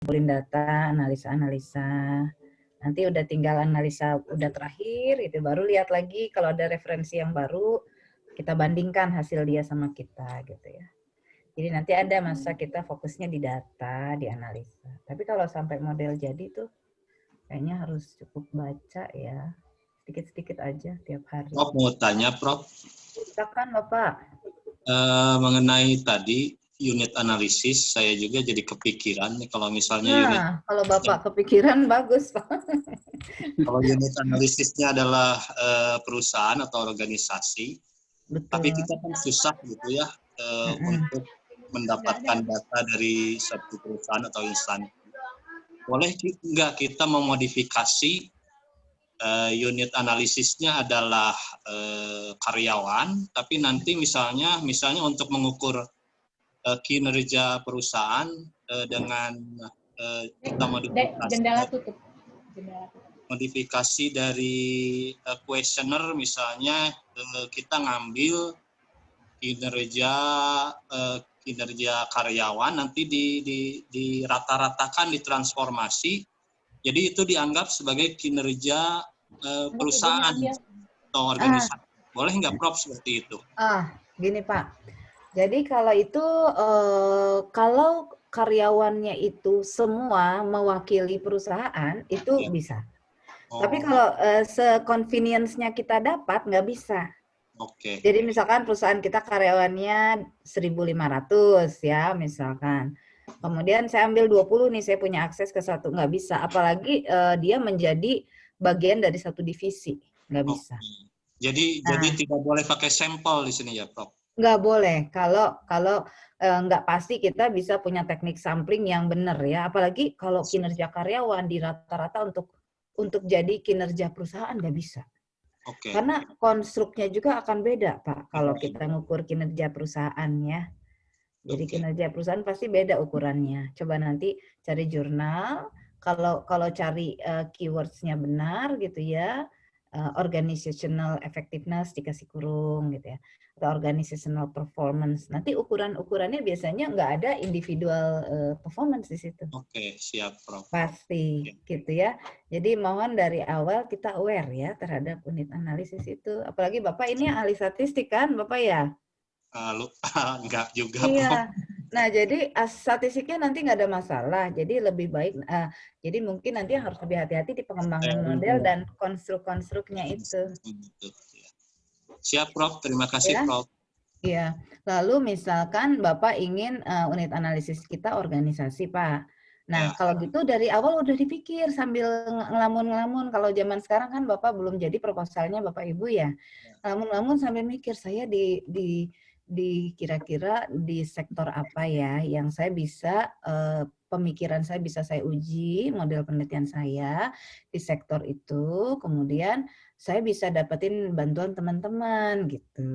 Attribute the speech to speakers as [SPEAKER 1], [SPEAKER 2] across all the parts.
[SPEAKER 1] kumpulin data, analisa-analisa. Nanti udah tinggal analisa udah terakhir, itu baru lihat lagi kalau ada referensi yang baru, kita bandingkan hasil dia sama kita gitu ya. Jadi nanti ada masa kita fokusnya di data, di analisa. Tapi kalau sampai model jadi tuh kayaknya harus cukup baca ya. Sedikit-sedikit aja tiap hari.
[SPEAKER 2] Prof mau tanya, Prof.
[SPEAKER 1] Silakan Bapak.
[SPEAKER 2] Mengenai tadi unit analisis, saya juga jadi kepikiran nih kalau misalnya unit.
[SPEAKER 1] Nah, kalau Bapak kepikiran bagus, Pak.
[SPEAKER 2] Kalau unit analisisnya adalah perusahaan atau organisasi,
[SPEAKER 1] Betul.
[SPEAKER 2] tapi kita kan susah gitu ya untuk mendapatkan data dari satu perusahaan atau instansi. Boleh nggak kita memodifikasi unit analisisnya adalah karyawan, tapi nanti misalnya untuk mengukur kinerja perusahaan dengan kita modifikasi dari questionnaire, misalnya kita ngambil kinerja karyawan, nanti di rata-ratakan, ditransformasi, jadi itu dianggap sebagai kinerja perusahaan atau organisasi. Boleh nggak, Prof, seperti itu?
[SPEAKER 1] Gini Pak. Jadi kalau itu, kalau karyawannya itu semua mewakili perusahaan, itu bisa. Tapi kalau se-convenience-nya kita dapat, nggak bisa. Jadi misalkan perusahaan kita karyawannya 1.500 ya, misalkan. Kemudian saya ambil 20 nih, saya punya akses ke satu, nggak bisa. Apalagi dia menjadi bagian dari satu divisi, nggak bisa.
[SPEAKER 2] Jadi tidak boleh pakai sampel di sini ya, Prof?
[SPEAKER 1] Nggak boleh. Kalau nggak pasti kita bisa punya teknik sampling yang benar ya. Apalagi kalau kinerja karyawan di rata-rata untuk jadi kinerja perusahaan nggak bisa. Karena konstruknya juga akan beda, Pak, kalau kita ngukur kinerja perusahaan ya. Jadi kinerja perusahaan pasti beda ukurannya. Coba nanti cari jurnal, kalau cari keywords-nya benar gitu ya, organizational effectiveness dikasih kurung gitu ya, atau organizational performance. Nanti ukuran-ukurannya biasanya nggak ada individual performance di situ.
[SPEAKER 2] Oke, siap, Prof.
[SPEAKER 1] Pasti gitu ya. Jadi mohon dari awal kita aware ya terhadap unit analisis itu. Apalagi Bapak ini ahli statistik kan, Bapak ya?
[SPEAKER 2] Enggak juga,
[SPEAKER 1] Iya.
[SPEAKER 2] Prof.
[SPEAKER 1] Nah, jadi statistiknya nanti nggak ada masalah. Jadi lebih baik, jadi mungkin nanti harus lebih hati-hati di pengembangan model dan konstruk-konstruknya itu.
[SPEAKER 2] Siap, Prof. Terima kasih,
[SPEAKER 1] Ya.
[SPEAKER 2] Prof.
[SPEAKER 1] Iya. Lalu misalkan Bapak ingin unit analisis kita organisasi, Pak. Nah, kalau gitu dari awal udah dipikir sambil ngelamun-ngelamun. Kalau zaman sekarang kan Bapak belum jadi proposalnya Bapak Ibu ya. Ngelamun-ngelamun sambil mikir saya di kira-kira di sektor apa ya yang saya bisa pemikiran saya bisa saya uji model penelitian saya di sektor itu, kemudian saya bisa dapetin bantuan teman-teman gitu.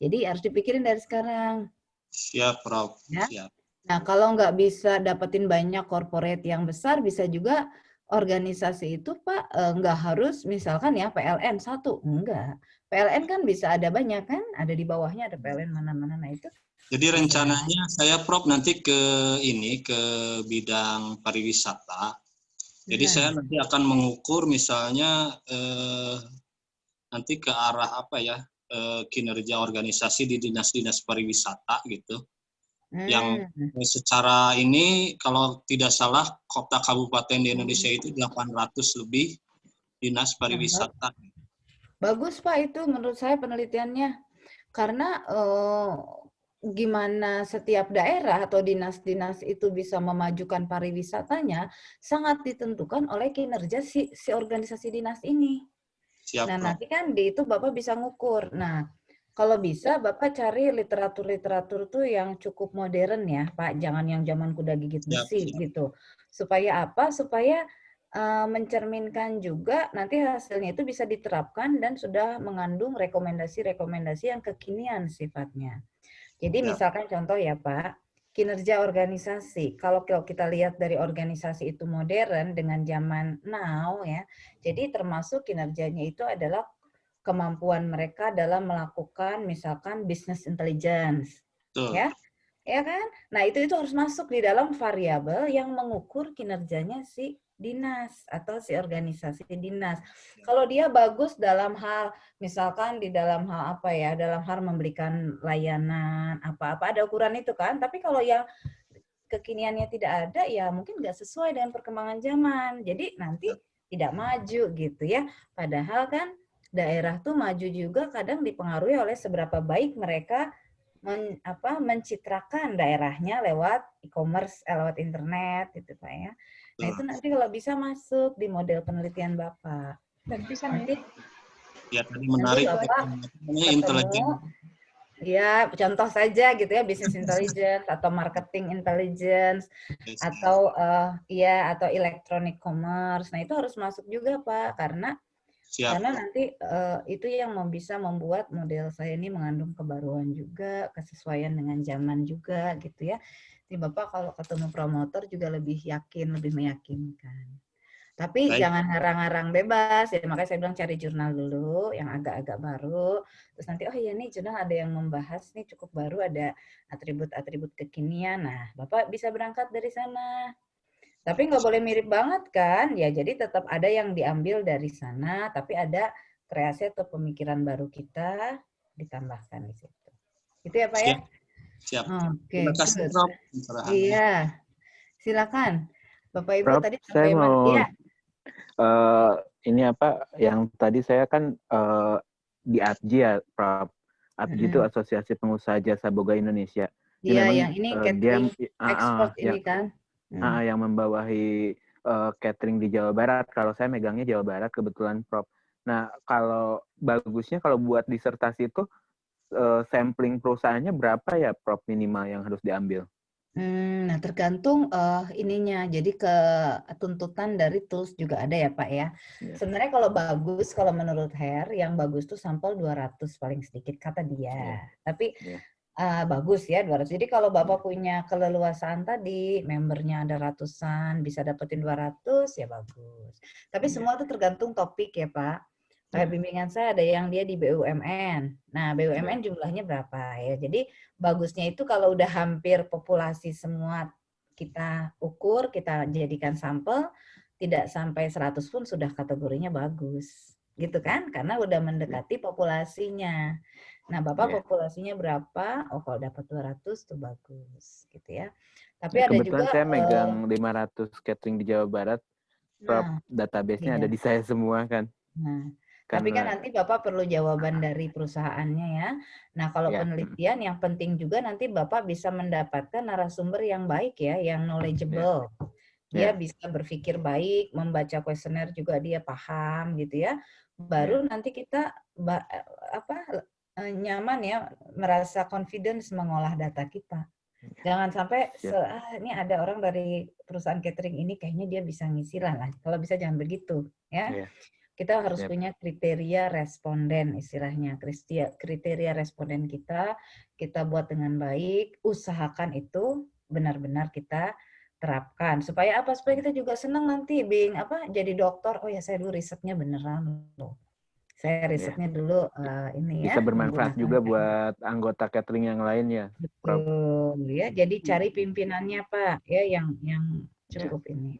[SPEAKER 1] Jadi harus dipikirin dari sekarang.
[SPEAKER 2] Siap, Prof.
[SPEAKER 1] Ya.
[SPEAKER 2] Siap.
[SPEAKER 1] Nah, kalau nggak bisa dapetin banyak corporate yang besar, bisa juga organisasi itu, Pak, nggak harus misalkan ya PLN satu. Enggak. PLN kan bisa ada banyak kan, ada di bawahnya ada PLN mana-mana. Nah itu.
[SPEAKER 2] Jadi rencananya saya, Prof, nanti ke bidang pariwisata. Jadi saya nanti akan mengukur misalnya nanti ke arah apa ya, kinerja organisasi di dinas-dinas pariwisata gitu. Yang secara ini kalau tidak salah kota kabupaten di Indonesia itu 800 lebih dinas pariwisata.
[SPEAKER 1] Bagus Pak itu menurut saya penelitiannya. Karena gimana setiap daerah atau dinas-dinas itu bisa memajukan pariwisatanya sangat ditentukan oleh kinerja si organisasi dinas ini.
[SPEAKER 2] Siap,
[SPEAKER 1] Nah,
[SPEAKER 2] Prof.
[SPEAKER 1] nanti kan di itu Bapak bisa ngukur. Nah, kalau bisa Bapak cari literatur-literatur tuh yang cukup modern ya, Pak. Jangan yang zaman kuda gigit besi gitu. Supaya apa? Supaya mencerminkan juga nanti hasilnya itu bisa diterapkan dan sudah mengandung rekomendasi-rekomendasi yang kekinian sifatnya. Jadi misalkan contoh ya Pak, kinerja organisasi. Kalau kita lihat dari organisasi itu modern dengan zaman now ya, jadi termasuk kinerjanya itu adalah kemampuan mereka dalam melakukan misalkan business intelligence, ya. ya kan? Nah, itu harus masuk di dalam variabel yang mengukur kinerjanya si dinas atau si organisasi dinas. Kalau dia bagus dalam hal, misalkan di dalam hal apa ya, dalam hal memberikan layanan apa-apa, ada ukuran itu kan. Tapi kalau yang kekiniannya tidak ada, ya mungkin nggak sesuai dengan perkembangan zaman. Jadi nanti tidak maju gitu ya. Padahal kan daerah tuh maju juga kadang dipengaruhi oleh seberapa baik mereka mencitrakan daerahnya lewat e-commerce, lewat internet gitu Pak ya. Nah itu nanti kalau bisa masuk di model penelitian Bapak.
[SPEAKER 3] Dan bisa
[SPEAKER 1] Nanti,
[SPEAKER 2] ya tadi menarik
[SPEAKER 1] Bapak
[SPEAKER 2] intelijen.
[SPEAKER 1] Ya, contoh saja gitu ya, business intelligence atau marketing intelligence atau atau electronic commerce. Nah, itu harus masuk juga, Pak, karena nanti itu yang bisa membuat model saya ini mengandung kebaruan juga, kesesuaian dengan zaman juga gitu ya. Jadi Bapak kalau ketemu promotor juga lebih yakin, lebih meyakinkan. Tapi jangan ngarang-ngarang bebas, ya makanya saya bilang cari jurnal dulu yang agak-agak baru. Terus nanti, oh iya nih jurnal ada yang membahas nih cukup baru, ada atribut-atribut kekinian. Nah, Bapak bisa berangkat dari sana. Tapi nggak boleh mirip banget kan? Ya jadi tetap ada yang diambil dari sana, tapi ada kreasi atau pemikiran baru kita ditambahkan di situ. Itu ya Pak ya?
[SPEAKER 2] Siap.
[SPEAKER 1] Oke,
[SPEAKER 2] Terima kasih, Prof.
[SPEAKER 1] Iya, silakan. Bapak Ibu
[SPEAKER 4] Prof,
[SPEAKER 1] tadi
[SPEAKER 4] saya mau
[SPEAKER 1] ya.
[SPEAKER 4] Ini apa yang tadi saya kan di APJI ya, Prof. APJI itu Asosiasi Pengusaha Jasa Boga Indonesia.
[SPEAKER 1] Iya, yang ini catering ekspor ini kan.
[SPEAKER 4] Yang membawahi catering di Jawa Barat. Kalau saya megangnya Jawa Barat kebetulan, Prof. Nah, kalau bagusnya kalau buat disertasi itu sampling perusahaannya berapa ya, Prof, minimal yang harus diambil?
[SPEAKER 1] Nah, tergantung ininya. Jadi tuntutan dari tools juga ada ya, Pak ya. Sebenarnya kalau bagus, kalau menurut Her, yang bagus tuh sampel 200 paling sedikit kata dia. Tapi bagus ya 200. Jadi kalau Bapak punya keleluasaan tadi, membernya ada ratusan, bisa dapetin 200 ya bagus. Tapi semua itu tergantung topik ya, Pak. Kayak bimbingan saya ada yang dia di BUMN. Nah, BUMN jumlahnya berapa ya. Jadi bagusnya itu kalau udah hampir populasi semua kita ukur, kita jadikan sampel, tidak sampai 100 pun sudah kategorinya bagus. Gitu kan? Karena udah mendekati populasinya. Nah, Bapak populasinya berapa? Oh, kalau dapat 200 tuh bagus, gitu ya. Tapi ada
[SPEAKER 4] kebetulan
[SPEAKER 1] juga
[SPEAKER 4] saya megang 500 catering di Jawa Barat. Prof, database-nya ada di saya semua kan.
[SPEAKER 1] Nah, tapi kan nanti Bapak perlu jawaban dari perusahaannya ya. Nah, kalau penelitian yang penting juga nanti Bapak bisa mendapatkan narasumber yang baik ya, yang knowledgeable. Dia bisa berpikir baik, membaca kuesioner juga dia paham gitu ya. Baru nanti kita nyaman ya, merasa confidence mengolah data kita. Jangan sampai ini ada orang dari perusahaan catering ini kayaknya dia bisa ngisi lah. Kalau bisa jangan begitu ya. Kita harus punya kriteria responden istilahnya. Kriteria responden kita buat dengan baik, usahakan itu benar-benar kita terapkan. Supaya apa? Supaya kita juga senang nanti jadi dokter. Oh ya saya dulu risetnya beneran loh. Saya risetnya dulu ini
[SPEAKER 4] bisa bermanfaat juga buat anggota catering yang lain ya.
[SPEAKER 1] Betul ya. Jadi cari pimpinannya Pak ya yang cukup ini.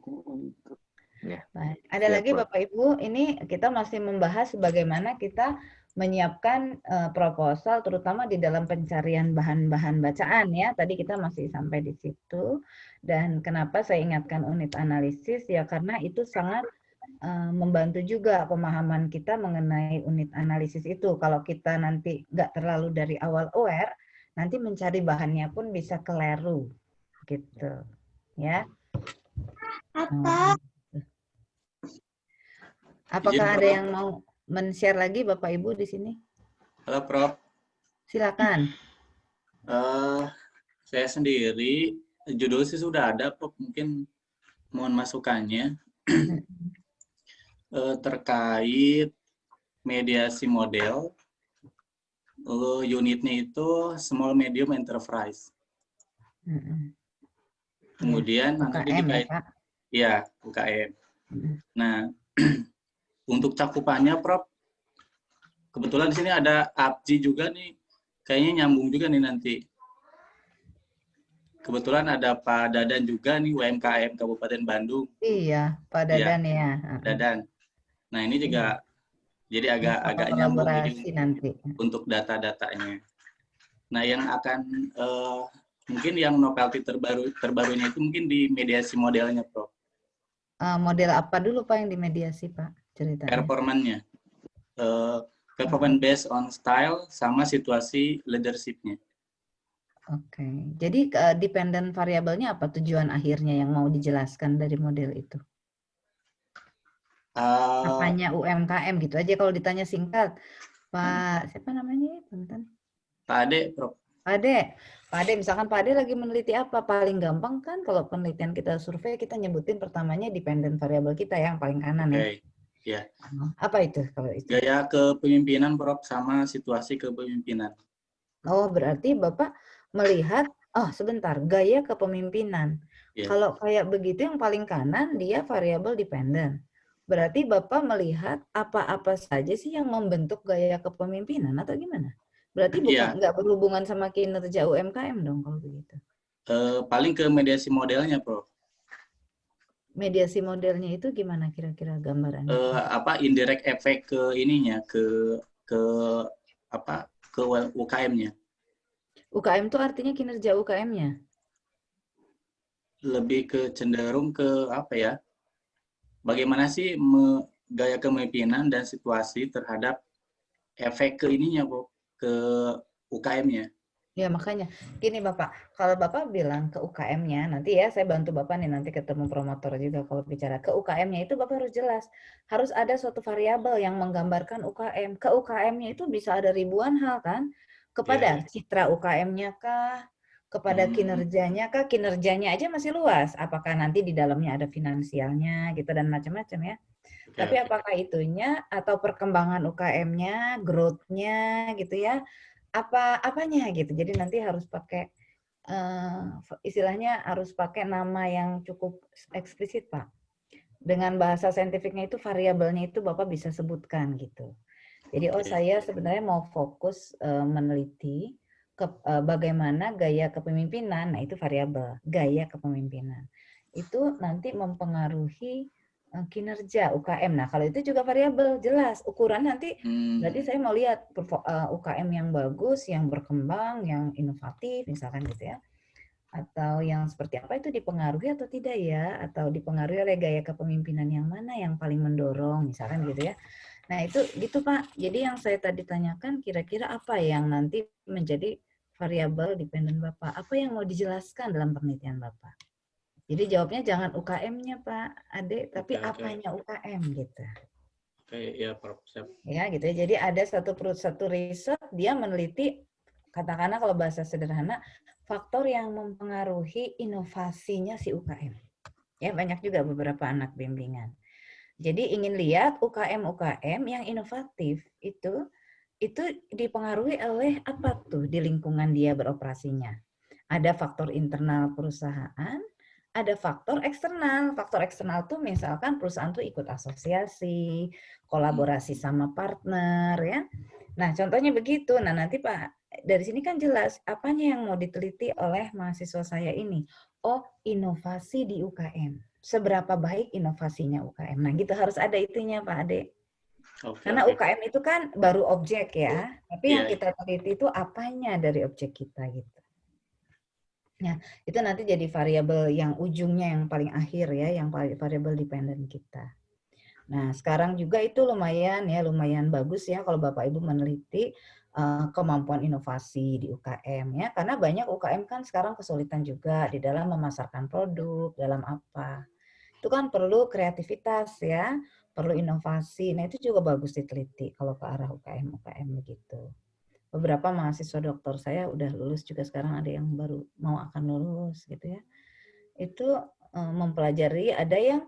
[SPEAKER 1] Baik. Ada lagi Bapak Ibu, ini kita masih membahas bagaimana kita menyiapkan proposal terutama di dalam pencarian bahan-bahan bacaan ya. Tadi kita masih sampai di situ. Dan kenapa saya ingatkan unit analisis ya karena itu sangat membantu juga pemahaman kita mengenai unit analisis itu. Kalau kita nanti nggak terlalu dari awal aware, nanti mencari bahannya pun bisa keliru gitu ya. Apakah ada yang mau men-share lagi Bapak Ibu di sini?
[SPEAKER 5] Halo Prof.
[SPEAKER 1] Silakan.
[SPEAKER 5] Saya sendiri, judul sih sudah ada Prof, mungkin mohon masukannya. Terkait mediasi model, unitnya itu small medium enterprise. Kemudian nanti dikait, ya UKM. Nah, untuk cakupannya, Prof, kebetulan di sini ada APJI juga nih, kayaknya nyambung juga nih nanti. kebetulan ada Pak Dadan juga nih, UMKM Kabupaten Bandung.
[SPEAKER 1] Iya, Pak
[SPEAKER 5] Iya,
[SPEAKER 1] Dadan ya.
[SPEAKER 5] Dadan. Nah, ini juga jadi
[SPEAKER 1] Bisa
[SPEAKER 5] agak nyambung
[SPEAKER 1] kolaborasi
[SPEAKER 5] ini
[SPEAKER 1] nanti.
[SPEAKER 5] untuk data-datanya. Nah, yang akan mungkin yang novelty terbarunya itu mungkin di mediasi modelnya, Prof.
[SPEAKER 1] Model apa dulu Pak yang dimediasi Pak ceritanya?
[SPEAKER 5] Performanya. Performance based on style sama situasi leadership-nya.
[SPEAKER 1] Oke. Jadi dependent variabelnya apa tujuan akhirnya yang mau dijelaskan dari model itu? Apanya UMKM gitu aja kalau ditanya singkat. Pak, siapa namanya? Punten.
[SPEAKER 5] Pak Ade, Prof.
[SPEAKER 1] Pak Ade, misalkan Pak Ade lagi meneliti apa? Paling gampang kan kalau penelitian kita survei, kita nyebutin pertamanya dependent variabel kita yang paling kanan ya.
[SPEAKER 5] Ya.
[SPEAKER 1] Apa itu kalau itu?
[SPEAKER 5] Gaya kepemimpinan, Prof, sama situasi kepemimpinan.
[SPEAKER 1] Oh, berarti Bapak melihat, oh sebentar, gaya kepemimpinan.
[SPEAKER 5] Ya.
[SPEAKER 1] Kalau kayak begitu yang paling kanan, dia variabel dependent. Berarti Bapak melihat apa-apa saja sih yang membentuk gaya kepemimpinan atau gimana? Berarti bukan nggak berhubungan sama kinerja UMKM dong kalau begitu.
[SPEAKER 5] Paling ke mediasi modelnya, Prof.
[SPEAKER 1] Mediasi modelnya itu gimana kira-kira gambarannya?
[SPEAKER 5] Indirect efek ke ininya, ke UKM-nya.
[SPEAKER 1] UKM itu artinya kinerja UKM-nya?
[SPEAKER 5] Lebih ke cenderung ke bagaimana sih gaya kepemimpinan dan situasi terhadap efek ke ininya, Bu, ke UKM-nya.
[SPEAKER 1] Ya makanya, gini Bapak, kalau Bapak bilang ke UKM-nya, nanti ya saya bantu Bapak nih nanti ketemu promotor juga kalau bicara ke UKM-nya itu Bapak harus jelas. Harus ada suatu variabel yang menggambarkan UKM. Ke UKM-nya itu bisa ada ribuan hal kan? Kepada citra UKM-nya kah? Kepada kinerjanya kah? Kinerjanya aja masih luas. Apakah nanti di dalamnya ada finansialnya gitu dan macam-macam ya. Tapi apakah itunya atau perkembangan UKM-nya, growth-nya gitu ya. Apanya gitu. Jadi nanti harus pakai istilahnya harus pakai nama yang cukup eksplisit Pak. Dengan bahasa saintifiknya itu variabelnya itu Bapak bisa sebutkan gitu. Jadi saya sebenarnya mau fokus meneliti bagaimana gaya kepemimpinan. Nah itu variabel gaya kepemimpinan. Itu nanti mempengaruhi kinerja UKM. Nah, kalau itu juga variabel jelas ukuran nanti. Berarti saya mau lihat UKM yang bagus, yang berkembang, yang inovatif, misalkan gitu ya. Atau yang seperti apa itu dipengaruhi atau tidak ya? Atau dipengaruhi oleh gaya kepemimpinan yang mana yang paling mendorong, misalkan gitu ya. Nah, itu gitu Pak. Jadi yang saya tadi tanyakan kira-kira apa yang nanti menjadi variabel dependen Bapak? Apa yang mau dijelaskan dalam penelitian Bapak? Jadi jawabnya jangan UKM-nya Pak Ade, tapi apanya UKM gitu.
[SPEAKER 5] Ya Prof.
[SPEAKER 1] Ya gitu ya. Jadi ada satu riset dia meneliti, katakanlah kalau bahasa sederhana, faktor yang mempengaruhi inovasinya si UKM. Ya banyak juga beberapa anak bimbingan. Jadi ingin lihat UKM yang inovatif itu dipengaruhi oleh apa tuh di lingkungan dia beroperasinya. Ada faktor internal perusahaan, ada faktor eksternal. Faktor eksternal tuh misalkan perusahaan tuh ikut asosiasi, kolaborasi sama partner ya. Nah, contohnya begitu. Nah, nanti Pak, dari sini kan jelas apanya yang mau diteliti oleh mahasiswa saya ini. Oh, inovasi di UKM. Seberapa baik inovasinya UKM. Nah, gitu harus ada itunya Pak Ade. Karena UKM itu kan baru objek ya. Tapi yang kita teliti itu apanya dari objek kita gitu. Ya, itu nanti jadi variabel yang ujungnya yang paling akhir ya, yang variabel dependen kita. Nah, sekarang juga itu lumayan bagus ya kalau Bapak Ibu meneliti kemampuan inovasi di UKM ya, karena banyak UKM kan sekarang kesulitan juga di dalam memasarkan produk, dalam apa. Itu kan perlu kreativitas ya, perlu inovasi. Nah, itu juga bagus diteliti kalau ke arah UKM begitu. Beberapa mahasiswa doktor saya udah lulus juga sekarang ada yang baru mau akan lulus gitu ya. Itu mempelajari, ada yang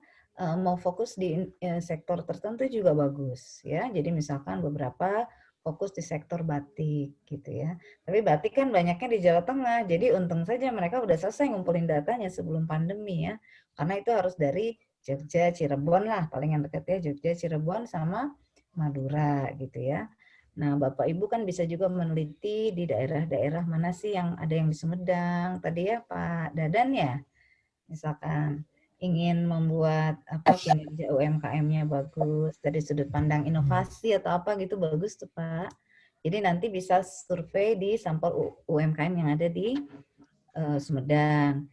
[SPEAKER 1] mau fokus di sektor tertentu juga bagus ya. Jadi misalkan beberapa fokus di sektor batik gitu ya. Tapi batik kan banyaknya di Jawa Tengah. Jadi untung saja mereka udah selesai ngumpulin datanya sebelum pandemi ya. Karena itu harus dari Jogja, Cirebon lah paling yang dekat ya, Jogja, Cirebon sama Madura gitu ya. Nah, Bapak Ibu kan bisa juga meneliti di daerah-daerah mana sih yang ada yang di Sumedang. Tadi ya Pak Dadan ya, misalkan ingin membuat kinerja UMKM-nya bagus dari sudut pandang inovasi atau apa gitu, bagus tuh Pak. Jadi nanti bisa survei di sampel UMKM yang ada di Sumedang.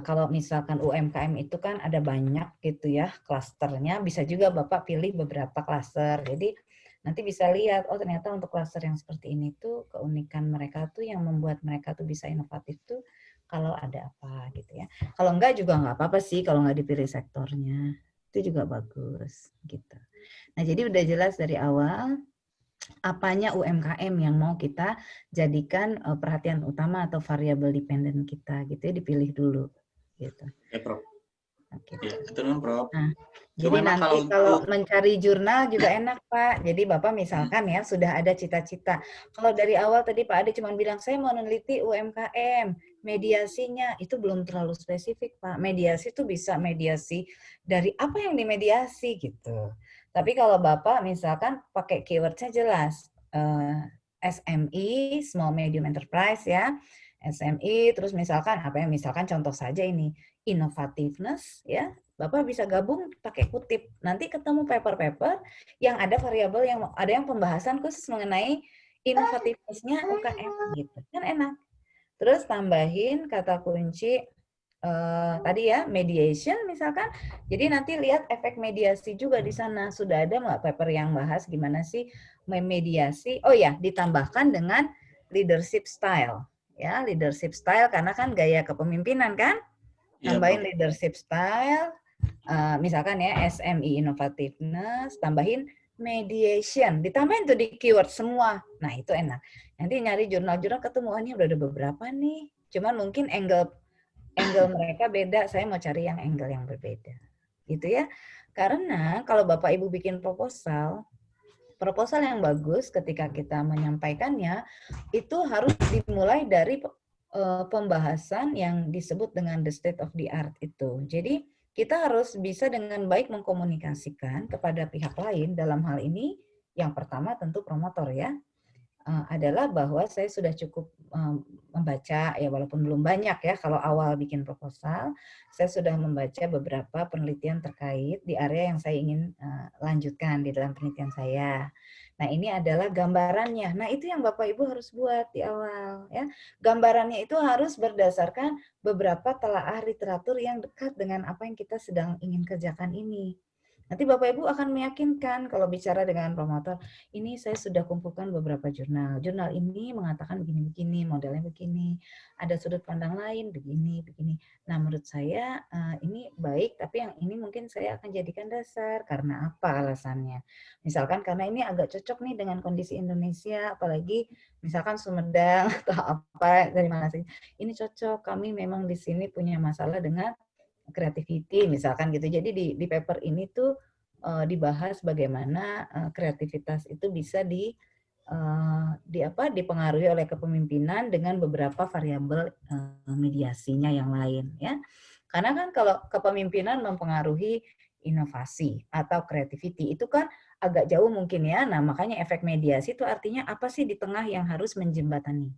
[SPEAKER 1] Kalau misalkan UMKM itu kan ada banyak gitu ya klasternya, bisa juga Bapak pilih beberapa klaster. Jadi nanti bisa lihat, oh ternyata untuk klaster yang seperti ini tuh keunikan mereka tuh yang membuat mereka tuh bisa inovatif tuh kalau ada apa gitu ya. Kalau enggak juga nggak apa-apa sih kalau nggak dipilih sektornya. Itu juga bagus gitu. Nah jadi udah jelas dari awal apanya UMKM yang mau kita jadikan perhatian utama atau variabel dependen kita gitu ya, dipilih dulu gitu.
[SPEAKER 5] Ya, Prof.
[SPEAKER 1] Oke.
[SPEAKER 5] Ya, betul, Prof.
[SPEAKER 1] Nah,
[SPEAKER 5] Cuma
[SPEAKER 1] jadi nanti kalau mencari jurnal juga enak Pak. Jadi Bapak misalkan ya sudah ada cita-cita. Kalau dari awal tadi Pak Ade cuma bilang saya mau meneliti UMKM, mediasinya itu belum terlalu spesifik Pak. Mediasi itu bisa mediasi dari apa yang dimediasi gitu. Tapi kalau Bapak misalkan pakai keywordnya jelas, SME, Small Medium Enterprise ya, SME, terus misalkan apa ya, misalkan contoh saja ini, innovativeness ya, Bapak bisa gabung pakai kutip. Nanti ketemu paper-paper yang ada variabel yang ada yang pembahasan khusus mengenai innovativeness-nya UKM gitu. Kan enak. Terus tambahin kata kunci tadi ya mediation misalkan. Jadi nanti lihat efek mediasi juga di sana. Sudah ada nggak paper yang bahas gimana sih memediasi? Oh ya, ditambahkan dengan leadership style. Ya, leadership style karena kan gaya kepemimpinan kan? Tambahin leadership style, misalkan ya SME Innovativeness, tambahin mediation, ditambahin tuh di keyword semua. Nah itu enak. Nanti nyari jurnal-jurnal ketemu, ini udah ada beberapa nih. Cuman mungkin angle mereka beda, saya mau cari yang angle yang berbeda. Gitu ya. Karena kalau Bapak Ibu bikin proposal yang bagus ketika kita menyampaikannya, itu harus dimulai dari pembahasan yang disebut dengan the state of the art itu. Jadi kita harus bisa dengan baik mengkomunikasikan kepada pihak lain dalam hal ini yang pertama tentu promotor ya, adalah bahwa saya sudah cukup membaca ya walaupun belum banyak ya kalau awal bikin proposal, saya sudah membaca beberapa penelitian terkait di area yang saya ingin lanjutkan di dalam penelitian saya. Nah, ini adalah gambarannya. Nah, itu yang Bapak Ibu harus buat di awal ya. Gambarannya itu harus berdasarkan beberapa telaah literatur yang dekat dengan apa yang kita sedang ingin kerjakan ini. Nanti Bapak Ibu akan meyakinkan kalau bicara dengan promotor, ini saya sudah kumpulkan beberapa jurnal. Jurnal ini mengatakan begini-begini, modelnya begini, ada sudut pandang lain begini-begini. Nah, menurut saya ini baik, tapi yang ini mungkin saya akan jadikan dasar. Karena apa alasannya? Misalkan karena ini agak cocok nih dengan kondisi Indonesia, apalagi misalkan Sumedang atau apa dari mana sih. Ini cocok, kami memang di sini punya masalah dengan creativity misalkan gitu. Jadi di paper ini tuh dibahas bagaimana kreativitas itu bisa dipengaruhi oleh kepemimpinan dengan beberapa variabel mediasinya yang lain ya. Karena kan kalau kepemimpinan mempengaruhi inovasi atau creativity itu kan agak jauh mungkin ya. Nah, makanya efek mediasi itu artinya apa sih di tengah yang harus menjembatani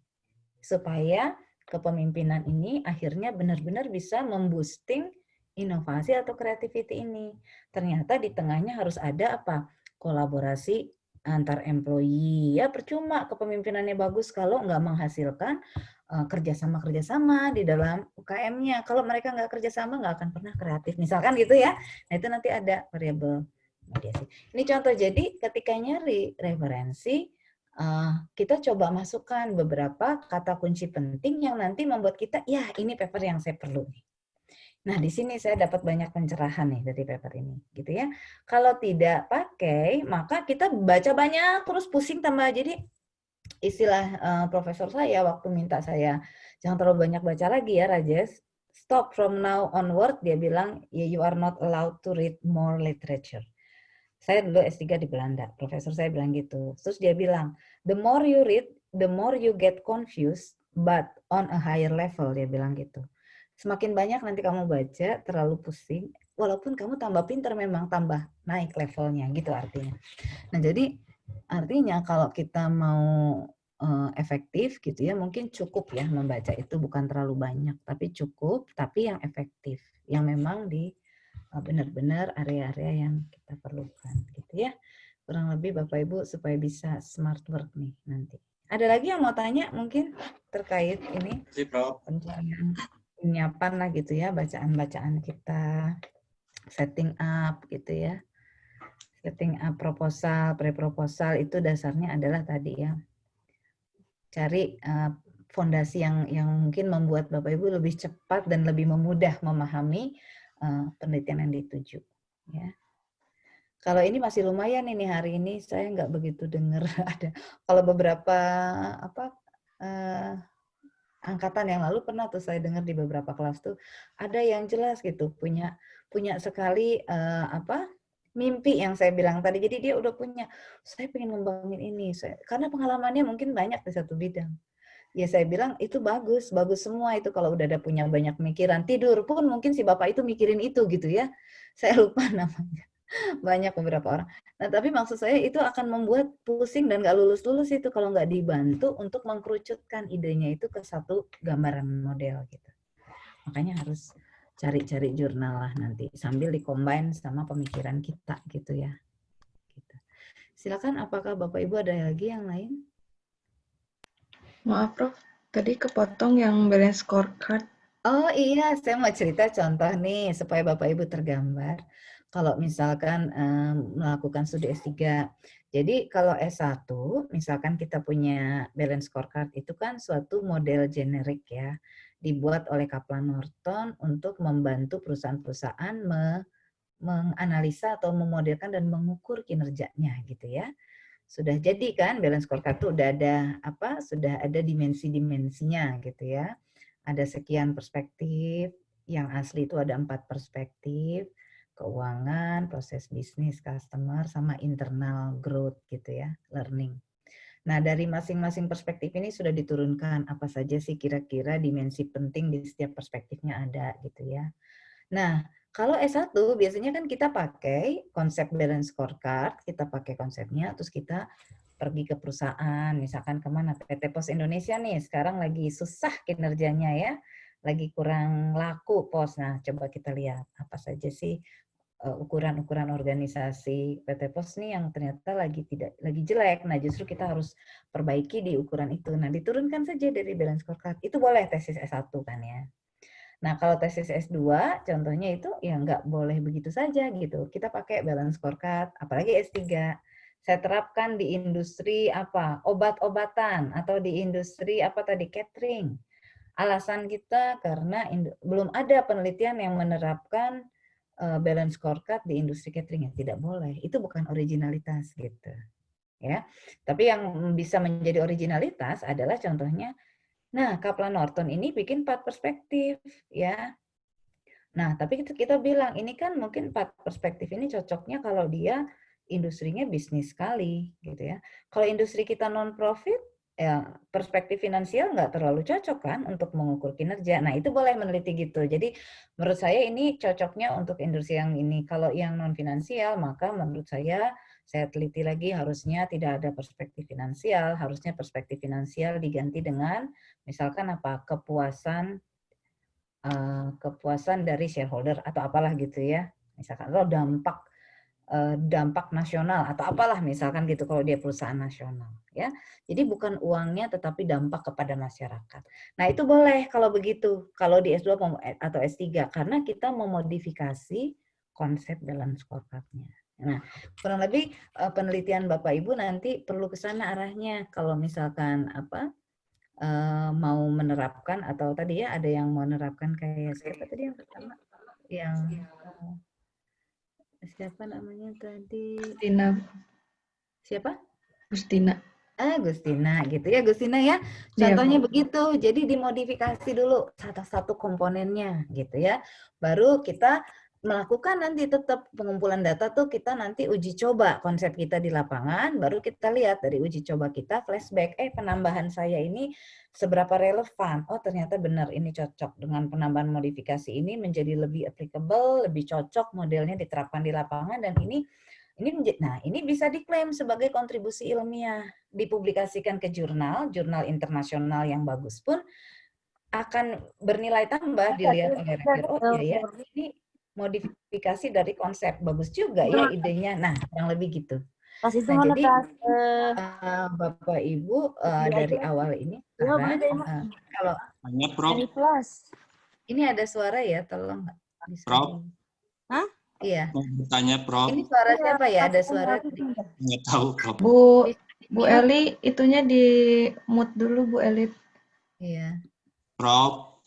[SPEAKER 1] supaya kepemimpinan ini akhirnya benar-benar bisa memboosting inovasi atau creativity ini. Ternyata di tengahnya harus ada apa? Kolaborasi antar employee. Ya percuma kepemimpinannya bagus kalau nggak menghasilkan kerjasama di dalam UKM-nya. Kalau mereka nggak kerjasama nggak akan pernah kreatif. Misalkan gitu ya. Nah itu nanti ada variabel mediasi. Ini contoh, jadi ketika nyari referensi, kita coba masukkan beberapa kata kunci penting yang nanti membuat kita, ya ini paper yang saya perlu. Nah, di sini saya dapat banyak pencerahan nih dari paper ini, gitu ya. Kalau tidak pakai, maka kita baca banyak, terus pusing tambah. Jadi, istilah profesor saya waktu minta saya, jangan terlalu banyak baca lagi ya, Rajes. Stop from now onward, dia bilang, you are not allowed to read more literature. Saya dulu S3 di Belanda, profesor saya bilang gitu. Terus dia bilang, the more you read, the more you get confused, but on a higher level, dia bilang gitu. Semakin banyak nanti kamu baca, terlalu pusing, walaupun kamu tambah pinter memang tambah naik levelnya, gitu artinya. Nah jadi Artinya kalau kita mau efektif gitu ya, mungkin cukup ya membaca itu, bukan terlalu banyak, tapi cukup, tapi yang efektif, yang memang di benar-benar area-area yang kita perlukan gitu ya. Kurang lebih Bapak Ibu supaya bisa smart work nih nanti. Ada lagi yang mau tanya mungkin terkait ini
[SPEAKER 5] Si Prof.
[SPEAKER 1] penyiapan lah gitu ya, bacaan-bacaan kita, setting up gitu ya. Setting up proposal, pre-proposal itu dasarnya adalah tadi ya, cari fondasi yang mungkin membuat Bapak Ibu lebih cepat dan lebih memudah memahami penelitian yang dituju. Ya. Kalau ini masih lumayan ini hari ini saya nggak begitu dengar ada. Kalau beberapa angkatan yang lalu pernah tuh saya dengar di beberapa kelas tuh ada yang jelas gitu punya sekali mimpi yang saya bilang tadi. Jadi dia udah punya, saya pengen ngembangin ini, karena pengalamannya mungkin banyak di satu bidang. Ya saya bilang itu bagus semua itu kalau udah ada punya banyak pemikiran. Tidur pun mungkin si bapak itu mikirin itu gitu ya. Saya lupa namanya. Banyak beberapa orang. Nah tapi maksud saya itu akan membuat pusing dan nggak lulus-lulus itu kalau nggak dibantu untuk mengkerucutkan idenya itu ke satu gambaran model gitu. Makanya harus cari-cari jurnal lah nanti sambil dikombin sama pemikiran kita gitu ya. Gitu. Silakan, apakah Bapak Ibu ada lagi yang lain?
[SPEAKER 3] Maaf, Prof. Tadi kepotong yang balance scorecard.
[SPEAKER 1] Oh iya, saya mau cerita contoh nih supaya Bapak Ibu tergambar. Kalau misalkan melakukan studi S3. Jadi kalau S1, misalkan kita punya balance scorecard itu kan suatu model generik ya. Dibuat oleh Kaplan Norton untuk membantu perusahaan-perusahaan menganalisa atau memodelkan dan mengukur kinerjanya gitu ya. Sudah jadi kan balance scorecard itu sudah ada dimensi-dimensinya gitu ya. Ada sekian perspektif, yang asli itu ada 4 perspektif, keuangan, proses bisnis, customer, sama internal growth gitu ya, learning. Nah dari masing-masing perspektif ini sudah diturunkan apa saja sih kira-kira dimensi penting di setiap perspektifnya ada gitu ya. Nah, kalau S1 biasanya kan kita pakai konsep balance scorecard, kita pakai konsepnya, terus kita pergi ke perusahaan, misalkan kemana, PT Pos Indonesia nih, sekarang lagi susah kinerjanya ya, lagi kurang laku pos. Nah, coba kita lihat apa saja sih ukuran-ukuran organisasi PT Pos nih yang ternyata lagi jelek. Nah, justru kita harus perbaiki di ukuran itu. Nah, diturunkan saja dari balance scorecard. Itu boleh tesis S1 kan ya. Nah, kalau tesis S2, contohnya itu ya nggak boleh begitu saja gitu. Kita pakai balance scorecard, apalagi S3. Saya terapkan di industri obat-obatan atau di industri catering. Alasan kita karena belum ada penelitian yang menerapkan balance scorecard di industri catering, yang tidak boleh. Itu bukan originalitas gitu. Ya. Tapi yang bisa menjadi originalitas adalah contohnya, nah, Kaplan Norton ini bikin 4 perspektif, ya. Nah, tapi kita bilang, ini kan mungkin 4 perspektif ini cocoknya kalau dia industrinya bisnis sekali, gitu ya. Kalau industri kita non-profit, ya perspektif finansial nggak terlalu cocok kan untuk mengukur kinerja. Nah, itu boleh meneliti gitu. Jadi, menurut saya ini cocoknya untuk industri yang ini. Kalau yang non-finansial, maka menurut saya teliti lagi harusnya tidak ada perspektif finansial, harusnya perspektif finansial diganti dengan misalkan kepuasan dari shareholder atau apalah gitu ya, misalkan atau dampak nasional atau apalah misalkan gitu kalau dia perusahaan nasional ya. Jadi bukan uangnya tetapi dampak kepada masyarakat. Nah, itu boleh kalau begitu, kalau di S2 atau S3 karena kita memodifikasi konsep dalam scorecard-nya. Nah, kurang lebih penelitian Bapak Ibu nanti perlu ke sana arahnya. Kalau misalkan mau menerapkan atau tadi ya ada yang mau menerapkan kayak siapa tadi yang pertama? Yang siapa namanya tadi?
[SPEAKER 3] Gustina.
[SPEAKER 1] Siapa?
[SPEAKER 3] Gustina.
[SPEAKER 1] Gustina gitu ya, Gustina ya. Contohnya begitu. Jadi dimodifikasi dulu satu-satu komponennya gitu ya. Baru kita melakukan nanti tetap pengumpulan data tuh kita nanti uji coba konsep kita di lapangan, baru kita lihat dari uji coba kita flashback, penambahan saya ini seberapa relevan. Oh, ternyata benar ini cocok dengan penambahan modifikasi ini menjadi lebih applicable, lebih cocok modelnya diterapkan di lapangan dan ini Nah, ini bisa diklaim sebagai kontribusi ilmiah, dipublikasikan ke jurnal internasional yang bagus pun akan bernilai tambah dilihat oleh reviewer. Oh iya ya, ini modifikasi dari konsep, bagus juga ya idenya. Nah, kurang lebih gitu. Nah, jadi Bapak Ibu dari awal ini sekarang kalau
[SPEAKER 2] Hanya Prof.
[SPEAKER 1] ini ada suara ya, tolong bisa
[SPEAKER 2] Prof.
[SPEAKER 1] Iya.
[SPEAKER 2] Mau bertanya Prof.
[SPEAKER 1] Ini suara siapa ya? Ada suara.
[SPEAKER 2] Nggak tahu Prof.
[SPEAKER 3] Bu Eli, itunya di mute dulu Bu Eli.
[SPEAKER 1] Iya.
[SPEAKER 2] Prof.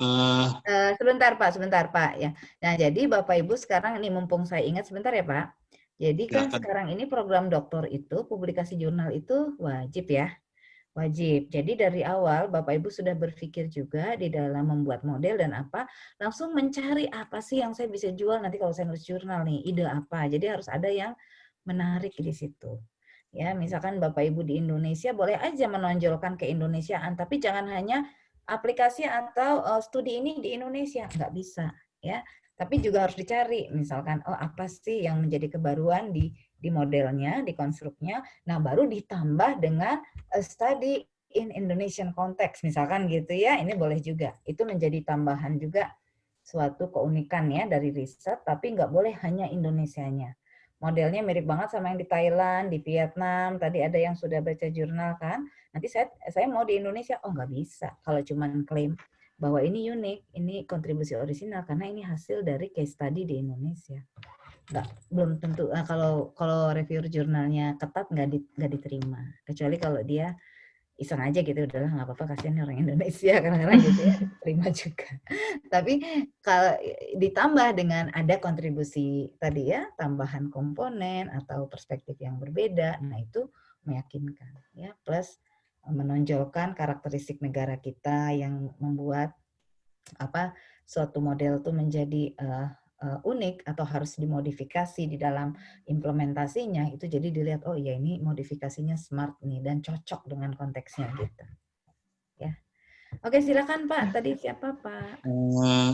[SPEAKER 1] Sebentar Pak ya. Nah, jadi Bapak Ibu sekarang ini mumpung saya ingat sebentar ya Pak. Jadi kan
[SPEAKER 2] Silakan.
[SPEAKER 1] sekarang ini program doktor itu publikasi jurnal itu wajib ya. Wajib. Jadi dari awal Bapak Ibu sudah berpikir juga di dalam membuat model dan apa, langsung mencari apa sih yang saya bisa jual nanti kalau saya nulis jurnal nih, ide apa. Jadi harus ada yang menarik di situ. Ya, misalkan Bapak Ibu di Indonesia boleh aja menonjolkan keindonesiaan, tapi jangan hanya aplikasi atau studi ini di Indonesia, nggak bisa ya. Tapi juga harus dicari, misalkan apa sih yang menjadi kebaruan di modelnya, di konstruknya. Nah, baru ditambah dengan study in Indonesian context, misalkan gitu ya. Ini boleh juga. Itu menjadi tambahan juga suatu keunikan ya dari riset, tapi nggak boleh hanya Indonesianya. Modelnya mirip banget sama yang di Thailand, di Vietnam. Tadi ada yang sudah baca jurnal kan. Nanti saya mau di Indonesia, nggak bisa. Kalau cuma klaim bahwa ini unik, ini kontribusi orisinal karena ini hasil dari case study di Indonesia. Belum tentu. Nah, kalau reviewer jurnalnya ketat nggak diterima. Kecuali kalau dia iseng aja gitu, udahlah nggak apa-apa, kasihan orang Indonesia kadang-kadang gitu ya, terima juga. Tapi kalau ditambah dengan ada kontribusi tadi ya, tambahan komponen atau perspektif yang berbeda, nah itu meyakinkan ya, plus menonjolkan karakteristik negara kita yang membuat suatu model itu menjadi unik atau harus dimodifikasi di dalam implementasinya, itu jadi dilihat oh iya ini modifikasinya smart nih dan cocok dengan konteksnya gitu. Ya. Oke, silakan Pak. Tadi siapa Pak?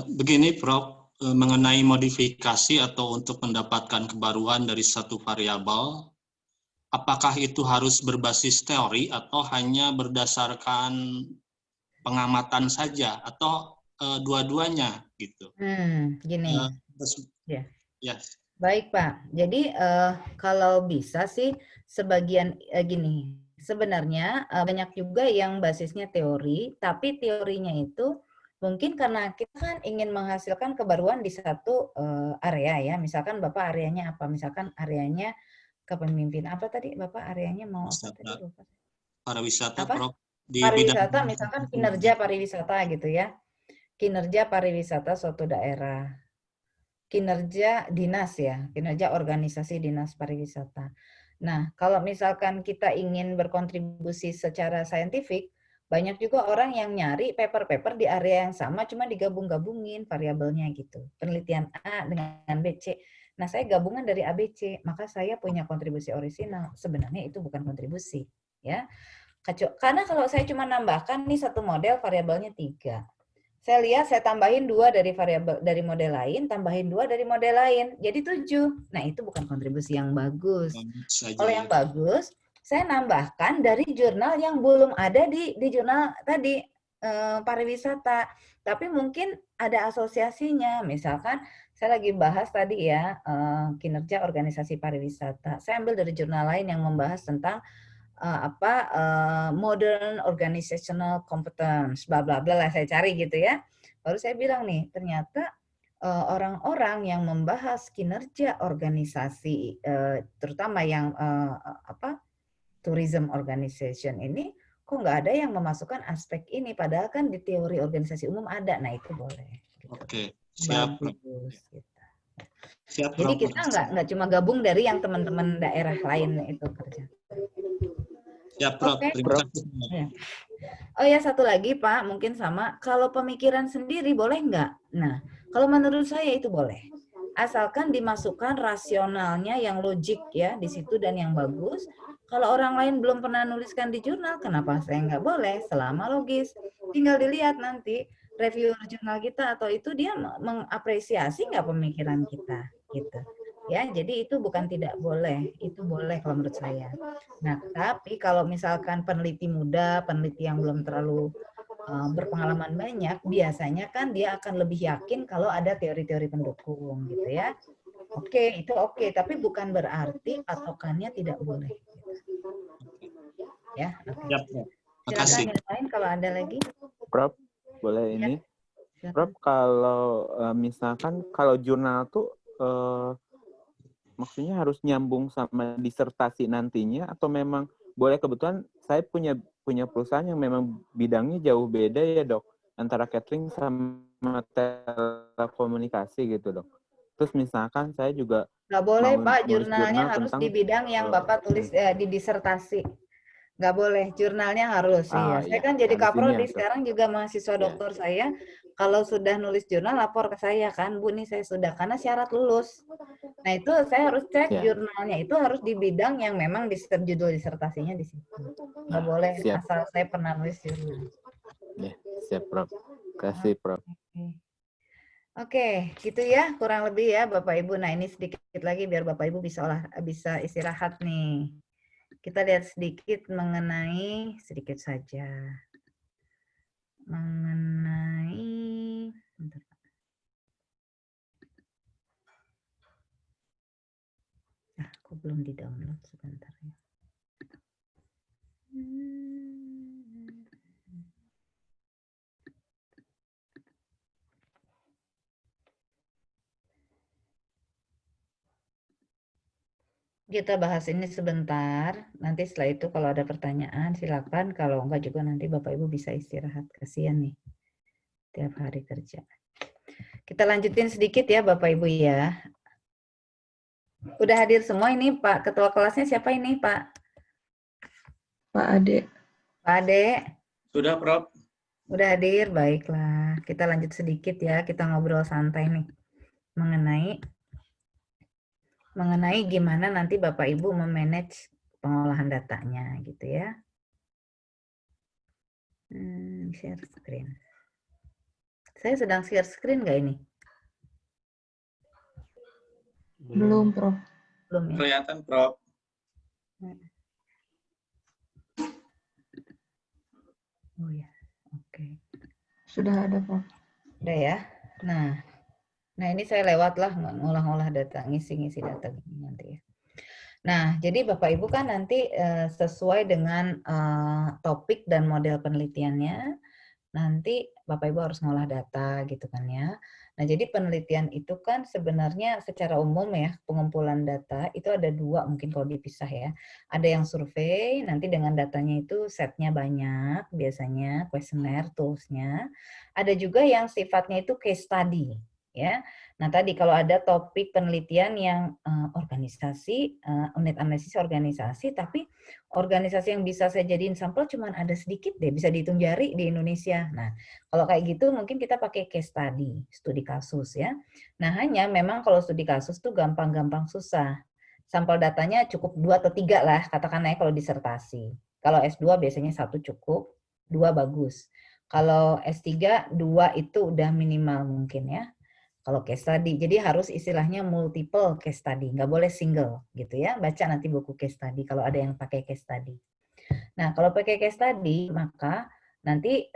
[SPEAKER 2] Begini Prof, mengenai modifikasi atau untuk mendapatkan kebaruan dari satu variabel, apakah itu harus berbasis teori atau hanya berdasarkan pengamatan saja atau dua-duanya gitu?
[SPEAKER 1] Gini.
[SPEAKER 2] Ya.
[SPEAKER 1] Baik Pak. Jadi kalau bisa sih sebagian gini. Sebenarnya banyak juga yang basisnya teori, tapi teorinya itu mungkin karena kita kan ingin menghasilkan kebaruan di satu area ya. Misalkan Bapak areanya apa? Misalkan areanya kepemimpinan apa tadi? Bapak areanya mau apa tadi?
[SPEAKER 2] Pariwisata,
[SPEAKER 1] apa?
[SPEAKER 2] Prof. Di
[SPEAKER 1] Pariwisata,
[SPEAKER 2] bidang
[SPEAKER 1] misalkan kinerja pariwisata gitu ya. Kinerja pariwisata suatu daerah. Kinerja dinas ya, kinerja organisasi dinas pariwisata. Nah, kalau misalkan kita ingin berkontribusi secara saintifik, banyak juga orang yang nyari paper-paper di area yang sama, cuma digabung-gabungin variabelnya gitu. Penelitian A dengan B, C. Nah, saya gabungan dari A, B, C, maka saya punya kontribusi orisinal. Sebenarnya itu bukan kontribusi, ya. Karena kalau saya cuma nambahkan nih satu model variabelnya 3. Saya lihat saya tambahin 2 dari variabel dari model lain, tambahin 2 dari model lain, jadi 7. Nah, itu bukan kontribusi yang bagus. Kalau yang bagus, saya nambahkan dari jurnal yang belum ada di jurnal tadi pariwisata, tapi mungkin ada asosiasinya. Misalkan saya lagi bahas tadi ya kinerja organisasi pariwisata. Saya ambil dari jurnal lain yang membahas tentang modern organizational competence, bla bla bla lah, saya cari gitu ya. Baru saya bilang nih, ternyata orang-orang yang membahas kinerja organisasi, terutama yang tourism organization ini, kok nggak ada yang memasukkan aspek ini, padahal kan di teori organisasi umum ada. Nah, itu boleh. Gitu.
[SPEAKER 2] Oke, siap.
[SPEAKER 1] Bagus, gitu.
[SPEAKER 2] Siap,
[SPEAKER 1] jadi
[SPEAKER 2] Prof.
[SPEAKER 1] kita nggak cuma gabung dari yang teman-teman daerah lain itu kerja.
[SPEAKER 2] Ya, Prof.
[SPEAKER 1] Okay.
[SPEAKER 2] Terima kasih.
[SPEAKER 1] Oh ya, satu lagi Pak, mungkin sama. Kalau pemikiran sendiri boleh nggak? Nah, kalau menurut saya itu boleh. Asalkan dimasukkan rasionalnya yang logik ya di situ dan yang bagus. Kalau orang lain belum pernah nuliskan di jurnal, kenapa saya nggak boleh? Selama logis. Tinggal dilihat nanti reviewer jurnal kita atau itu dia mengapresiasi nggak pemikiran kita, gitu. Ya, jadi itu bukan tidak boleh, itu boleh kalau menurut saya. Nah, tapi kalau misalkan peneliti muda, peneliti yang belum terlalu berpengalaman banyak, biasanya kan dia akan lebih yakin kalau ada teori-teori pendukung gitu ya. Oke, itu oke, tapi bukan berarti patokannya tidak boleh. Ya, oke.
[SPEAKER 2] Siap, Prof.
[SPEAKER 1] Silakan
[SPEAKER 2] Makasih.
[SPEAKER 1] yang lain kalau ada lagi.
[SPEAKER 4] Prof, boleh
[SPEAKER 1] Ya,
[SPEAKER 4] ini?
[SPEAKER 1] silakan.
[SPEAKER 4] Prof, kalau misalkan kalau jurnal tuh maksudnya harus nyambung sama disertasi nantinya atau memang boleh, kebetulan saya punya perusahaan yang memang bidangnya jauh beda ya dok, antara catering sama telekomunikasi gitu dok. Terus misalkan saya juga
[SPEAKER 1] Nggak boleh
[SPEAKER 4] mau
[SPEAKER 1] Pak,
[SPEAKER 4] nulis
[SPEAKER 1] jurnalnya
[SPEAKER 4] jurnal
[SPEAKER 1] harus
[SPEAKER 4] tentang
[SPEAKER 1] di bidang yang Bapak tulis di disertasi. Nggak boleh, jurnalnya harus. Iya. Saya
[SPEAKER 4] ya
[SPEAKER 1] kan jadi
[SPEAKER 4] harus ini ya
[SPEAKER 1] kaprodi
[SPEAKER 4] dok.
[SPEAKER 1] sekarang juga mahasiswa
[SPEAKER 4] Ya.
[SPEAKER 1] dokter saya. Kalau sudah nulis jurnal lapor ke saya kan, Bu nih saya sudah, karena syarat lulus. Nah itu saya harus cek
[SPEAKER 4] Ya.
[SPEAKER 1] jurnalnya itu harus di bidang yang memang judul disertasinya di situ. Nggak boleh
[SPEAKER 4] siap.
[SPEAKER 1] asal saya pernah nulis jurnal.
[SPEAKER 4] Ya, siap Prof. Kasih Prof.
[SPEAKER 1] Oke, gitu ya kurang lebih ya Bapak Ibu. Nah ini sedikit lagi biar Bapak Ibu bisa istirahat nih. Kita lihat sedikit mengenai, sedikit saja, mengenai, bentar. Aku belum di-download, sebentar ya. Kita bahas ini sebentar, nanti setelah itu kalau ada pertanyaan silakan, kalau enggak juga nanti Bapak Ibu bisa istirahat, kasihan nih tiap hari kerja. Kita lanjutin sedikit ya Bapak Ibu ya. Udah hadir semua ini Pak, ketua kelasnya siapa ini Pak?
[SPEAKER 3] Pak Ade.
[SPEAKER 1] Pak Ade.
[SPEAKER 5] Sudah, Prof.
[SPEAKER 1] Udah hadir, baiklah. Kita lanjut sedikit ya, kita ngobrol santai nih mengenai gimana nanti Bapak Ibu memanage pengolahan datanya gitu ya. Share screen. Saya sedang share screen nggak ini?
[SPEAKER 3] Belum, Prof.
[SPEAKER 1] Belum ya?
[SPEAKER 5] Kelihatan, Prof.
[SPEAKER 1] Oh ya, oke.
[SPEAKER 3] Sudah ada, Prof.
[SPEAKER 1] Udah ya. Nah ini saya lewat lah ngolah-ngolah data, ngisi-ngisi data nanti ya. Nah, jadi Bapak Ibu kan nanti sesuai dengan topik dan model penelitiannya, nanti Bapak Ibu harus ngolah data gitu kan ya. Nah, jadi penelitian itu kan sebenarnya secara umum ya, pengumpulan data itu ada dua mungkin kalau dipisah ya. Ada yang survei, nanti dengan datanya itu setnya banyak, biasanya kuesioner, toolsnya. Ada juga yang sifatnya itu case study ya. Nah tadi kalau ada topik penelitian yang organisasi, unit analisis organisasi, tapi organisasi yang bisa saya jadiin sampel cuma ada sedikit deh, bisa dihitung jari di Indonesia. Nah kalau kayak gitu mungkin kita pakai case study, studi kasus ya. Nah hanya memang kalau studi kasus tuh gampang-gampang susah. Sampel datanya cukup 2 atau 3 lah, katakanlah kalau disertasi. Kalau S2 biasanya 1 cukup, 2 bagus. Kalau S3, 2 itu udah minimal mungkin ya. Kalau case study, jadi harus istilahnya multiple case study, nggak boleh single gitu ya. Baca nanti buku case study kalau ada yang pakai case study. Nah kalau pakai case study maka nanti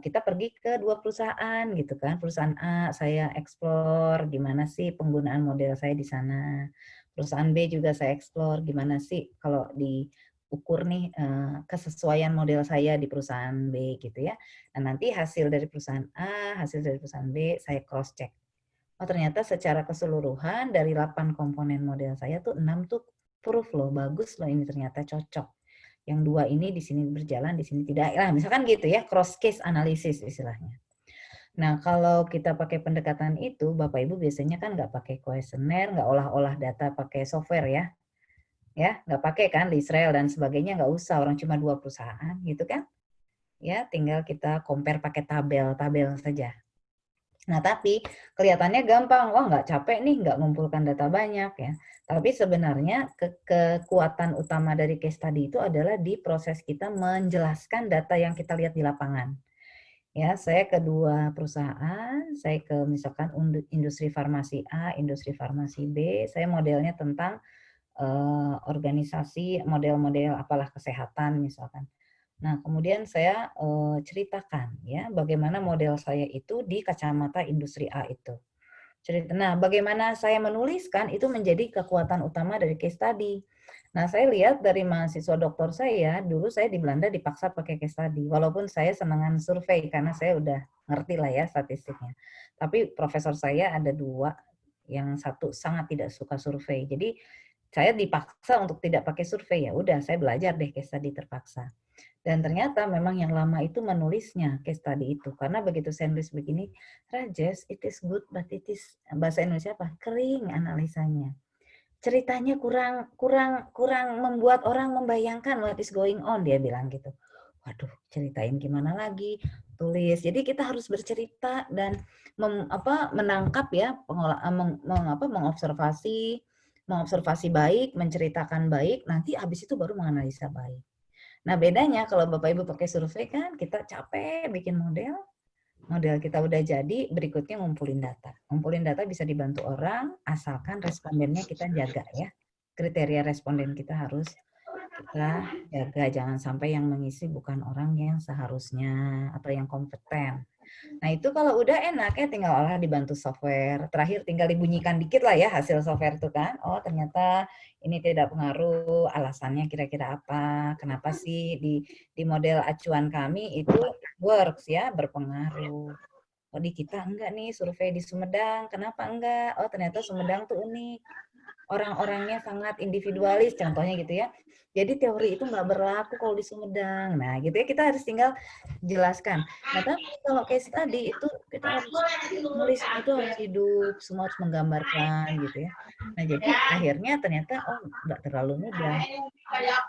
[SPEAKER 1] kita pergi ke 2 perusahaan gitu kan. Perusahaan A saya explore gimana sih penggunaan model saya di sana. Perusahaan B juga saya explore gimana sih kalau diukur nih kesesuaian model saya di perusahaan B gitu ya. Nah nanti hasil dari perusahaan A, hasil dari perusahaan B saya cross check. Oh ternyata secara keseluruhan dari 8 komponen model saya tuh 6 tuh proof loh, bagus loh ini ternyata cocok. Yang 2 ini di sini berjalan, di sini tidak. Nah, misalkan gitu ya, cross case analysis istilahnya. Nah, kalau kita pakai pendekatan itu, Bapak Ibu biasanya kan nggak pakai kuesioner, nggak olah-olah data pakai software ya. Ya, nggak pakai kan, Israel dan sebagainya, nggak usah, orang cuma 2 perusahaan gitu kan. Ya, tinggal kita compare pakai tabel saja. Nah, tapi kelihatannya gampang. Wah, nggak capek nih, nggak mengumpulkan data banyak ya. Tapi sebenarnya kekuatan utama dari case study itu adalah di proses kita menjelaskan data yang kita lihat di lapangan. Ya, saya ke 2 perusahaan, saya ke misalkan industri farmasi A, industri farmasi B, saya modelnya tentang organisasi, model-model apalah kesehatan misalkan. Nah, kemudian saya ceritakan ya bagaimana model saya itu di kacamata industri A itu. Nah, bagaimana saya menuliskan itu menjadi kekuatan utama dari case study. Nah, saya lihat dari mahasiswa doktor saya, dulu saya di Belanda dipaksa pakai case study, walaupun saya senangan survei karena saya udah ngerti lah ya statistiknya. Tapi profesor saya ada 2, yang satu sangat tidak suka survei. Jadi saya dipaksa untuk tidak pakai survei, ya udah saya belajar deh case study terpaksa. Dan ternyata memang yang lama itu menulisnya case study itu. Karena begitu saya nulis begini, Rajesh, it is good, but it is, bahasa Indonesia apa? Kering analisanya. Ceritanya kurang membuat orang membayangkan what is going on, dia bilang gitu. Waduh, ceritain gimana lagi? Tulis. Jadi kita harus bercerita dan menangkap ya, mengobservasi baik, menceritakan baik, nanti habis itu baru menganalisa baik. Nah, bedanya kalau Bapak Ibu pakai survei kan kita capek bikin model kita udah jadi, berikutnya ngumpulin data. Ngumpulin data bisa dibantu orang, asalkan respondennya kita jaga ya. Kriteria responden kita harus kita jaga, jangan sampai yang mengisi bukan orang yang seharusnya atau yang kompeten. Nah, itu kalau udah enak ya tinggal olah dibantu software. Terakhir tinggal dibunyikan dikit lah ya hasil software itu kan. Oh, ternyata ini tidak pengaruh, alasannya kira-kira apa? Kenapa sih di model acuan kami itu works ya, berpengaruh. Oh, di kita enggak nih, survei di Sumedang. Kenapa enggak? Oh, ternyata Sumedang tuh unik. Orang-orangnya sangat individualis, contohnya gitu ya. Jadi teori itu nggak berlaku kalau di Sumedang. Nah, gitu ya, kita harus tinggal jelaskan. Nah, tapi kalau case tadi itu kita harus nulisnya itu harus hidup, semua harus menggambarkan gitu ya. Nah, jadi akhirnya ternyata oh nggak terlalu mudah.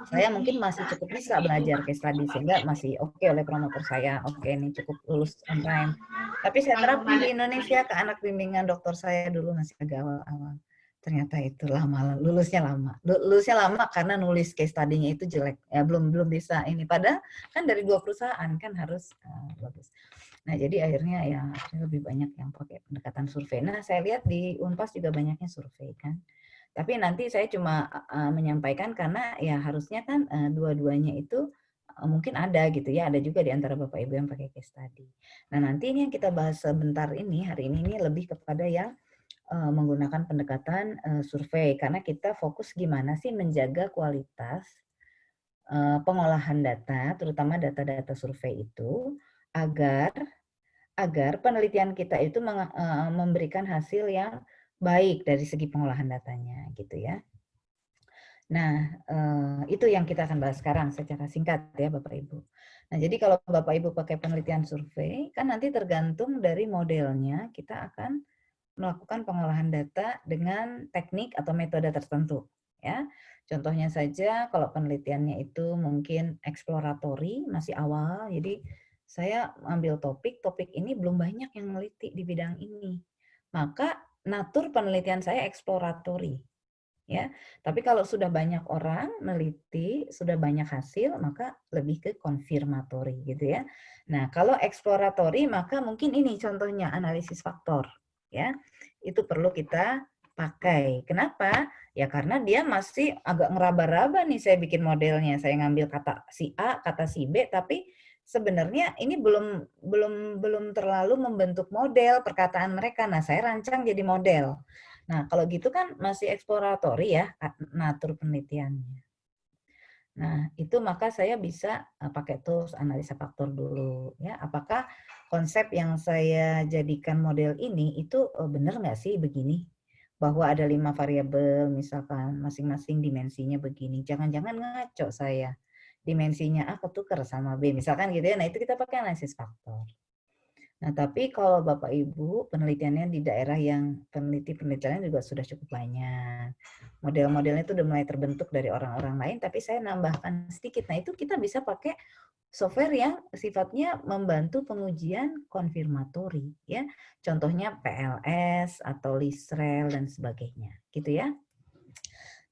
[SPEAKER 1] Saya mungkin masih cukup bisa belajar case study sehingga masih oke oleh promotor saya. Oke, ini cukup lulus on time. Tapi saya terapkan di Indonesia ke anak bimbingan dokter saya dulu masih agak awal-awal. Ternyata itu lama, lulusnya lama. Lulusnya lama karena nulis case study-nya itu jelek. Ya belum bisa ini. Padahal kan dari 2 perusahaan kan harus bagus. Nah, jadi akhirnya ya lebih banyak yang pakai pendekatan survei. Nah, saya lihat di Unpas juga banyaknya survei kan. Tapi nanti saya cuma menyampaikan karena ya harusnya kan dua-duanya itu mungkin ada gitu ya, ada juga di antara Bapak Ibu yang pakai case study. Nah, nanti ini yang kita bahas sebentar ini, hari ini lebih kepada yang menggunakan pendekatan survei karena kita fokus gimana sih menjaga kualitas pengolahan data, terutama data-data survei itu agar penelitian kita itu memberikan hasil yang baik dari segi pengolahan datanya gitu ya. Nah, itu yang kita akan bahas sekarang secara singkat ya Bapak Ibu. Nah, jadi kalau Bapak Ibu pakai penelitian survei, kan nanti tergantung dari modelnya kita akan melakukan pengolahan data dengan teknik atau metode tertentu. Ya, contohnya saja kalau penelitiannya itu mungkin eksploratory, masih awal, jadi saya ambil topik ini belum banyak yang meneliti di bidang ini. Maka natur penelitian saya eksploratory. Ya, tapi kalau sudah banyak orang meneliti, sudah banyak hasil, maka lebih ke konfirmatori gitu ya. Nah, kalau eksploratory maka mungkin ini contohnya analisis faktor. Ya, itu perlu kita pakai. Kenapa? Ya karena dia masih agak ngeraba-raba nih saya bikin modelnya. Saya ngambil kata si A, kata si B, tapi sebenarnya ini belum terlalu membentuk model perkataan mereka. Nah, saya rancang jadi model. Nah, kalau gitu kan masih eksploratory ya natur penelitiannya. Nah, itu maka saya bisa pakai tools analisa faktor dulu ya. Apakah konsep yang saya jadikan model ini itu benar nggak sih begini? Bahwa ada 5 variabel misalkan masing-masing dimensinya begini. Jangan-jangan ngaco saya. Dimensinya A ketukar sama B misalkan gitu ya. Nah, itu kita pakai analisis faktor. Nah, tapi kalau Bapak Ibu penelitiannya di daerah yang penelitiannya juga sudah cukup banyak. Model-modelnya itu udah mulai terbentuk dari orang-orang lain, tapi saya nambahkan sedikit. Nah, itu kita bisa pakai software yang sifatnya membantu pengujian konfirmatori, ya. Contohnya PLS atau LISREL dan sebagainya, gitu ya.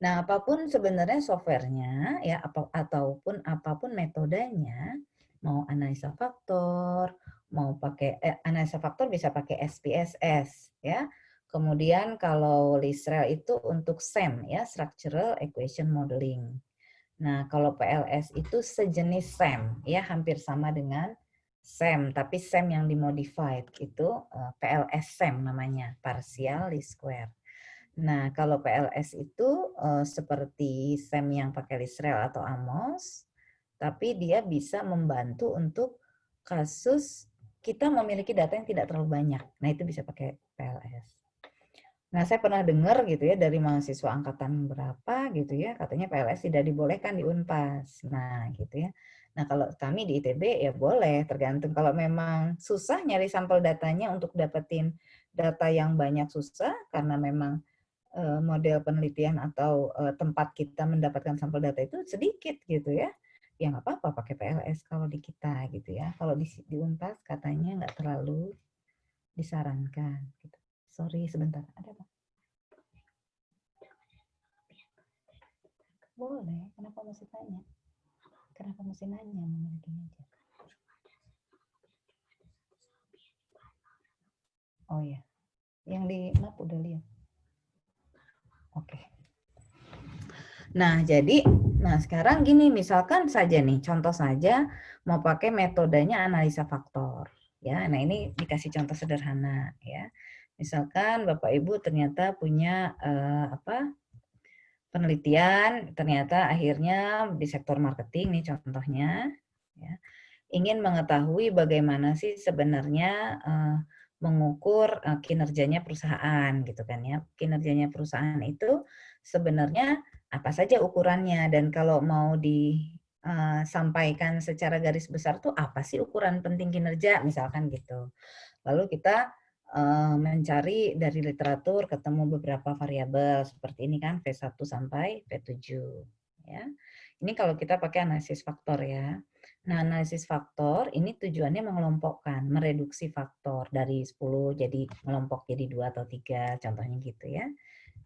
[SPEAKER 1] Nah, apapun sebenarnya softwarenya, ya, ataupun apapun metodenya, mau analisa faktor, mau pakai analisa faktor bisa pakai SPSS ya. Kemudian kalau LISREL itu untuk SEM ya, Structural Equation Modeling. Nah, kalau PLS itu sejenis SEM ya, hampir sama dengan SEM, tapi SEM yang dimodified itu PLS SEM namanya, partial least square. Nah, kalau PLS itu seperti SEM yang pakai LISREL atau AMOS, tapi dia bisa membantu untuk kasus kita memiliki data yang tidak terlalu banyak. Nah, itu bisa pakai PLS. Nah, saya pernah dengar gitu ya dari mahasiswa angkatan berapa gitu ya, katanya PLS tidak dibolehkan di Unpas. Nah, gitu ya. Nah, kalau kami di ITB ya boleh, tergantung kalau memang susah nyari sampel datanya untuk dapetin data yang banyak susah karena memang model penelitian atau tempat kita mendapatkan sampel data itu sedikit gitu ya. Ya nggak apa-apa pakai PLS kalau di kita gitu ya. Kalau di Unpas katanya nggak terlalu disarankan gitu. Sorry sebentar, ada apa? Boleh, kenapa mesti tanya? Kenapa mesti nanya? Memiliki aja. Oh ya, yang di map udah lihat. Oke. Nah, jadi, nah sekarang gini, misalkan saja nih, contoh saja mau pakai metodenya analisa faktor. Ya, nah ini dikasih contoh sederhana ya. Misalkan Bapak Ibu ternyata punya penelitian, ternyata akhirnya di sektor marketing nih contohnya, ya, ingin mengetahui bagaimana sih sebenarnya mengukur kinerjanya perusahaan gitu kan ya. Kinerjanya perusahaan itu sebenarnya apa saja ukurannya dan kalau mau disampaikan secara garis besar tuh apa sih ukuran penting kinerja misalkan gitu. Lalu kita mencari dari literatur ketemu beberapa variabel seperti ini kan V1 sampai V7 ya. Ini kalau kita pakai analisis faktor ya. Nah, analisis faktor ini tujuannya mengelompokkan, mereduksi faktor dari 10 jadi ngelompok jadi 2 atau 3 contohnya gitu ya.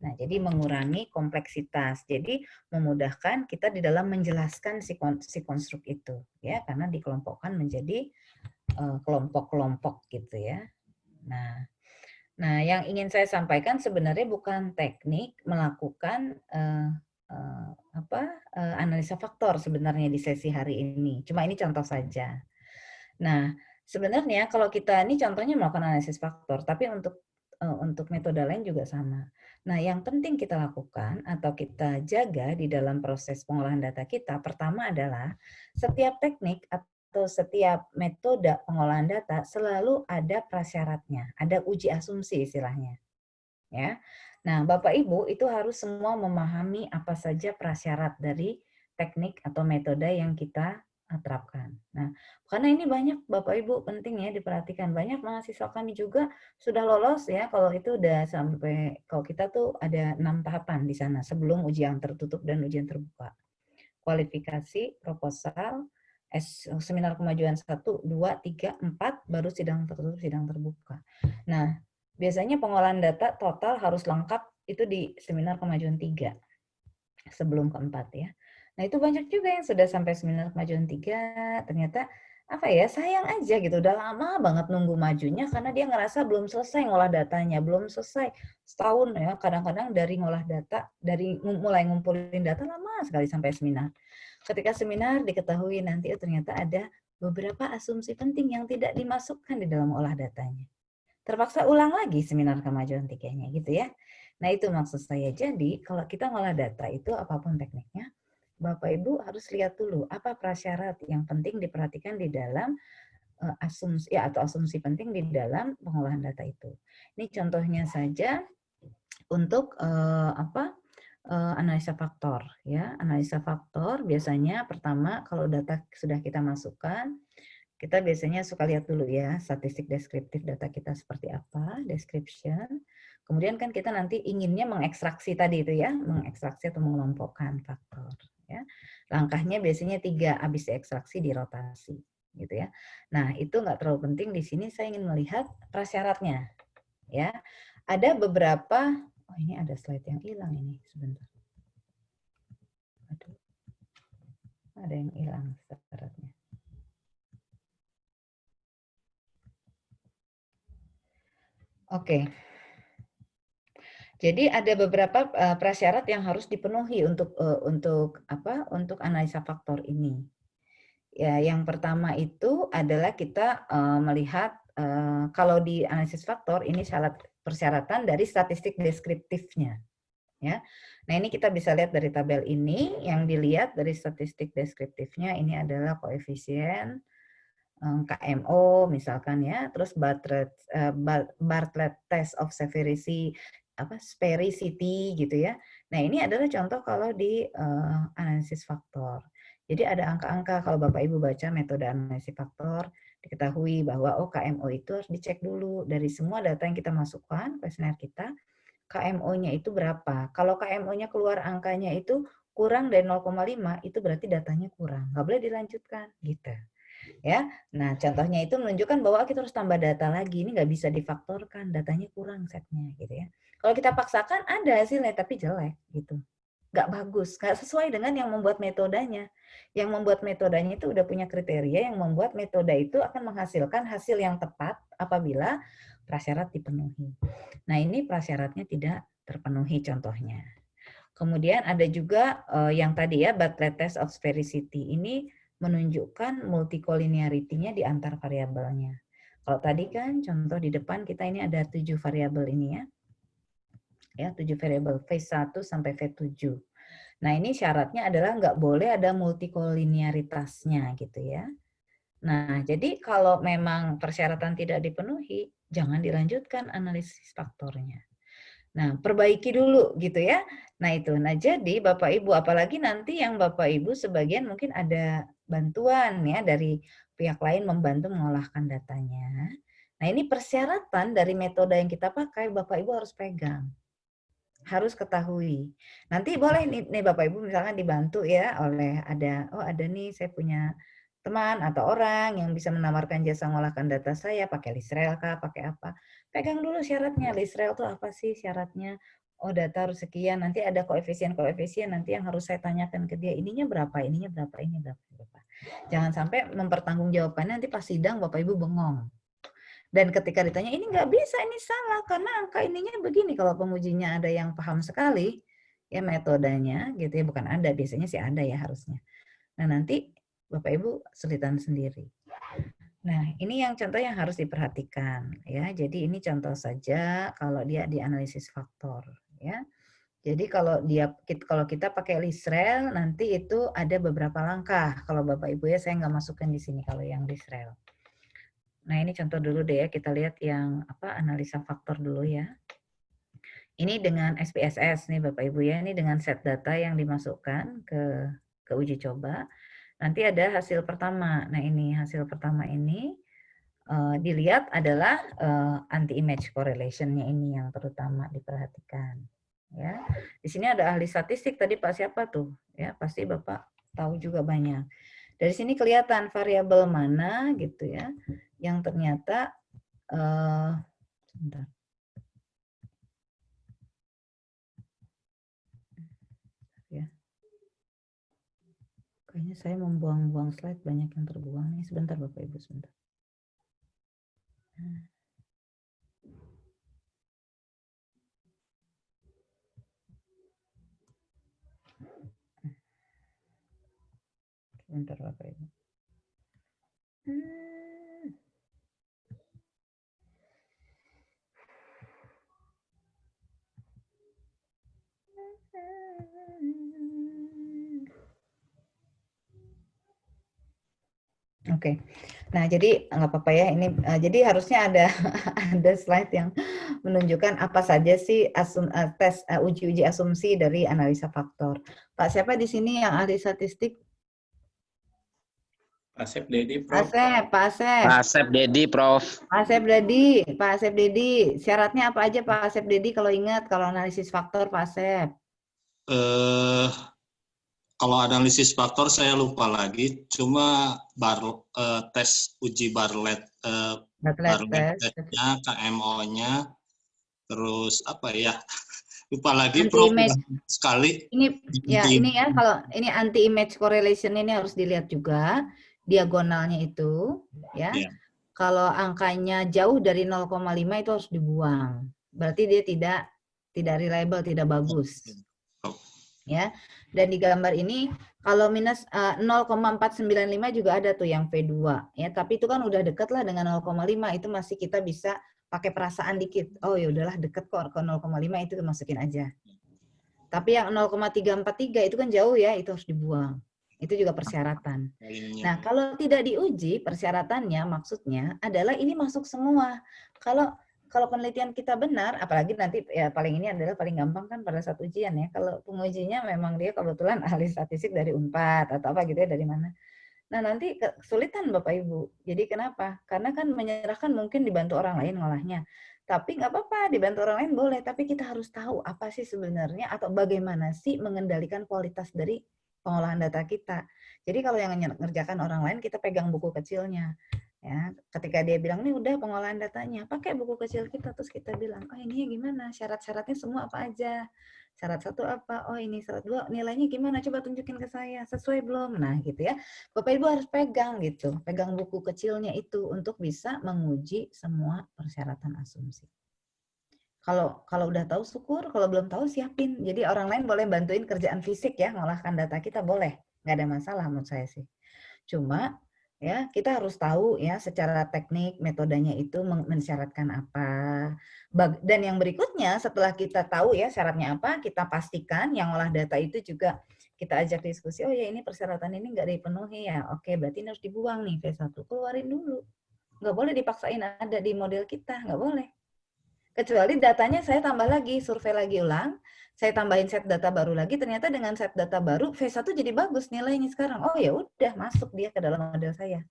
[SPEAKER 1] Nah, jadi mengurangi kompleksitas. Jadi memudahkan kita di dalam menjelaskan si konstruk itu ya karena dikelompokkan menjadi kelompok-kelompok gitu ya. Nah, yang ingin saya sampaikan sebenarnya bukan teknik melakukan analisa faktor sebenarnya di sesi hari ini. Cuma ini contoh saja. Nah, sebenarnya kalau kita ini contohnya melakukan analisis faktor, tapi untuk metode lain juga sama. Nah, yang penting kita lakukan atau kita jaga di dalam proses pengolahan data kita, pertama adalah setiap teknik atau setiap metode pengolahan data selalu ada prasyaratnya, ada uji asumsi istilahnya. Ya. Nah, Bapak Ibu itu harus semua memahami apa saja prasyarat dari teknik atau metode yang kita terapkan. Nah, karena ini banyak Bapak Ibu penting ya diperhatikan. Banyak mahasiswa kami juga sudah lolos ya kalau itu udah sampai kalau kita tuh ada 6 tahapan di sana sebelum ujian tertutup dan ujian terbuka. Kualifikasi, proposal, seminar kemajuan 1, 2, 3, 4 baru sidang tertutup, sidang terbuka. Nah, biasanya pengolahan data total harus lengkap itu di seminar kemajuan 3 sebelum keempat ya. Nah, itu banyak juga yang sudah sampai seminar kemajuan 3, ternyata apa ya, sayang aja gitu, udah lama banget nunggu majunya karena dia ngerasa belum selesai ngolah datanya, belum selesai setahun ya, kadang-kadang dari ngolah data, dari mulai ngumpulin data lama sekali sampai seminar. Ketika seminar diketahui nanti ternyata ada beberapa asumsi penting yang tidak dimasukkan di dalam olah datanya. Terpaksa ulang lagi seminar kemajuan 3-nya gitu ya. Nah, itu maksud saya. Jadi, kalau kita ngolah data itu apapun tekniknya, Bapak Ibu harus lihat dulu apa prasyarat yang penting diperhatikan di dalam asumsi ya, atau asumsi penting di dalam pengolahan data itu. Ini contohnya saja untuk analisa faktor ya. Analisa faktor biasanya pertama kalau data sudah kita masukkan, kita biasanya suka lihat dulu ya, statistik deskriptif data kita seperti apa, description. Kemudian kan kita nanti inginnya mengekstraksi tadi itu ya, mengekstraksi atau mengelompokkan faktor. Ya. Langkahnya biasanya 3, habis diekstraksi dirotasi. Gitu ya. Nah, itu nggak terlalu penting di sini, saya ingin melihat prasyaratnya. Ya. Ada beberapa, oh ini ada slide yang hilang ini, sebentar. Aduh. Ada yang hilang syaratnya. Oke. Jadi ada beberapa prasyarat yang harus dipenuhi untuk analisa faktor ini. Ya, yang pertama itu adalah kita melihat kalau di analisis faktor ini persyaratan dari statistik deskriptifnya. Ya. Nah, ini kita bisa lihat dari tabel ini, yang dilihat dari statistik deskriptifnya ini adalah koefisien KMO misalkan ya, terus Bartlett test of severity gitu ya. Nah, ini adalah contoh kalau di analisis faktor. Jadi ada angka-angka, kalau Bapak Ibu baca metode analisis faktor, diketahui bahwa KMO itu harus dicek dulu dari semua data yang kita masukkan kuesioner kita, KMO-nya itu berapa. Kalau KMO-nya keluar angkanya itu kurang dari 0,5, itu berarti datanya kurang. Nggak boleh dilanjutkan, gitu. Ya, nah contohnya itu menunjukkan bahwa kita harus tambah data lagi, ini nggak bisa difaktorkan, datanya kurang setnya, gitu ya. Kalau kita paksakan ada hasilnya tapi jelek, gitu, nggak bagus, nggak sesuai dengan yang membuat metodenya. Yang membuat metodenya itu udah punya kriteria yang membuat metode itu akan menghasilkan hasil yang tepat apabila prasyarat dipenuhi. Nah ini prasyaratnya tidak terpenuhi contohnya. Kemudian ada juga yang tadi ya, Bartlett test of sphericity ini menunjukkan multikolinearity-nya di antar variabelnya. Kalau tadi kan contoh di depan kita ini ada 7 variabel ini ya. Ya, 7 variabel V1 sampai V7. Nah, ini syaratnya adalah nggak boleh ada multikolinearitasnya gitu ya. Nah, jadi kalau memang persyaratan tidak dipenuhi, jangan dilanjutkan analisis faktornya. Nah, perbaiki dulu gitu ya. Nah, itu. Nah, jadi Bapak Ibu, apalagi nanti yang Bapak Ibu sebagian mungkin ada bantuan ya dari pihak lain membantu mengolahkan datanya. Nah, ini persyaratan dari metode yang kita pakai Bapak Ibu harus pegang. Harus ketahui. Nanti boleh nih Bapak Ibu misalkan dibantu ya oleh ada nih saya punya teman atau orang yang bisa menawarkan jasa mengolahkan data saya pakai Lisrel kah, pakai apa. Pegang dulu syaratnya. Lisrel itu apa sih syaratnya? Oh, data harus sekian. Nanti ada koefisien-koefisien nanti yang harus saya tanyakan ke dia. Ininya berapa, ini berapa. Jangan sampai mempertanggungjawabkannya nanti pas sidang Bapak Ibu bengong. Dan ketika ditanya, ini nggak bisa, ini salah, karena angka ininya begini. Kalau pengujinya ada yang paham sekali, ya metodenya, gitu ya, bukan ada, biasanya sih ada ya harusnya. Nah nanti Bapak Ibu sulitan sendiri. Nah ini yang contoh yang harus diperhatikan, ya. Jadi ini contoh saja kalau dia dianalisis faktor, ya. Jadi kalau kita pakai Lisrel, nanti itu ada beberapa langkah. Kalau Bapak Ibu ya, saya nggak masukkan di sini kalau yang Lisrel. Nah, ini contoh dulu deh ya, kita lihat yang analisa faktor dulu ya. Ini dengan SPSS nih Bapak Ibu ya, ini dengan set data yang dimasukkan ke uji coba. Nanti ada hasil pertama. Nah, ini hasil pertama ini dilihat adalah anti-image correlation-nya ini yang terutama diperhatikan. Ya, di sini ada ahli statistik tadi Pak siapa tuh? Ya, pasti Bapak tahu juga banyak. Dari sini kelihatan variabel mana gitu ya, yang ternyata sebentar. Ya. Kayaknya saya membuang-buang slide, banyak yang terbuang nih. Sebentar Bapak Ibu, sebentar. Sebentar Bapak Ibu. Oke, nah jadi nggak apa-apa ya ini. Jadi harusnya ada slide yang menunjukkan apa saja sih tes uji asumsi dari analisa faktor. Pak siapa di sini yang ahli statistik?
[SPEAKER 5] Pak Asep Dedi, Prof.
[SPEAKER 1] Pak Asep Dedi, Prof. Pak Asep Dedi. Syaratnya apa aja Pak Asep Dedi kalau ingat kalau analisis faktor Pak Asep?
[SPEAKER 2] Kalau analisis faktor saya lupa lagi, cuma tes uji Bartlett testnya, KMO-nya, terus apa ya? Lupa lagi Prof. Sekali.
[SPEAKER 1] Ini ya kalau ini anti image correlation ini harus dilihat juga diagonalnya itu ya. Kalau angkanya jauh dari 0,5 itu harus dibuang. Berarti dia tidak reliable, tidak bagus. Ya. Dan di gambar ini kalau minus 0,495 juga ada tuh yang V2 ya, tapi itu kan udah deket lah dengan 0,5, itu masih kita bisa pakai perasaan dikit. Oh ya udahlah deket kok ke 0,5, itu masukin aja. Tapi yang 0,343 itu kan jauh ya, itu harus dibuang. Itu juga persyaratan. Nah, kalau tidak diuji persyaratannya maksudnya adalah ini masuk semua. Kalau penelitian kita benar, apalagi nanti ya paling ini adalah paling gampang kan pada saat ujian ya. Kalau pengujinya memang dia kebetulan ahli statistik dari Unpad atau apa gitu ya, dari mana. Nah, nanti kesulitan Bapak Ibu. Jadi kenapa? Karena kan menyerahkan mungkin dibantu orang lain ngolahnya. Tapi nggak apa-apa, dibantu orang lain boleh. Tapi kita harus tahu apa sih sebenarnya atau bagaimana sih mengendalikan kualitas dari pengolahan data kita. Jadi kalau yang ngerjakan orang lain, kita pegang buku kecilnya. Ya, ketika dia bilang nih udah pengolahan datanya, pakai buku kecil kita, terus kita bilang, oh ini gimana, syarat-syaratnya semua apa aja, syarat 1 apa, oh ini syarat 2 nilainya gimana, coba tunjukin ke saya, sesuai belum, nah gitu ya. Bapak Ibu harus pegang gitu, pegang buku kecilnya itu untuk bisa menguji semua persyaratan asumsi. Kalau udah tahu syukur, kalau belum tahu siapin. Jadi orang lain boleh bantuin kerjaan fisik ya, ngolahkan data kita boleh, nggak ada masalah menurut saya sih. Cuma ya kita harus tahu ya secara teknik metodenya itu mensyaratkan apa. Dan yang berikutnya setelah kita tahu ya syaratnya apa, kita pastikan yang olah data itu juga kita ajak diskusi, oh ya ini persyaratan ini nggak dipenuhi ya, oke berarti ini harus dibuang nih V1, keluarin dulu. Nggak boleh dipaksain ada di model kita, nggak boleh. Kecuali datanya saya tambah lagi, survei lagi ulang, saya tambahin set data baru lagi, ternyata dengan set data baru V1 jadi bagus nilainya sekarang. Oh ya udah masuk dia ke dalam model saya.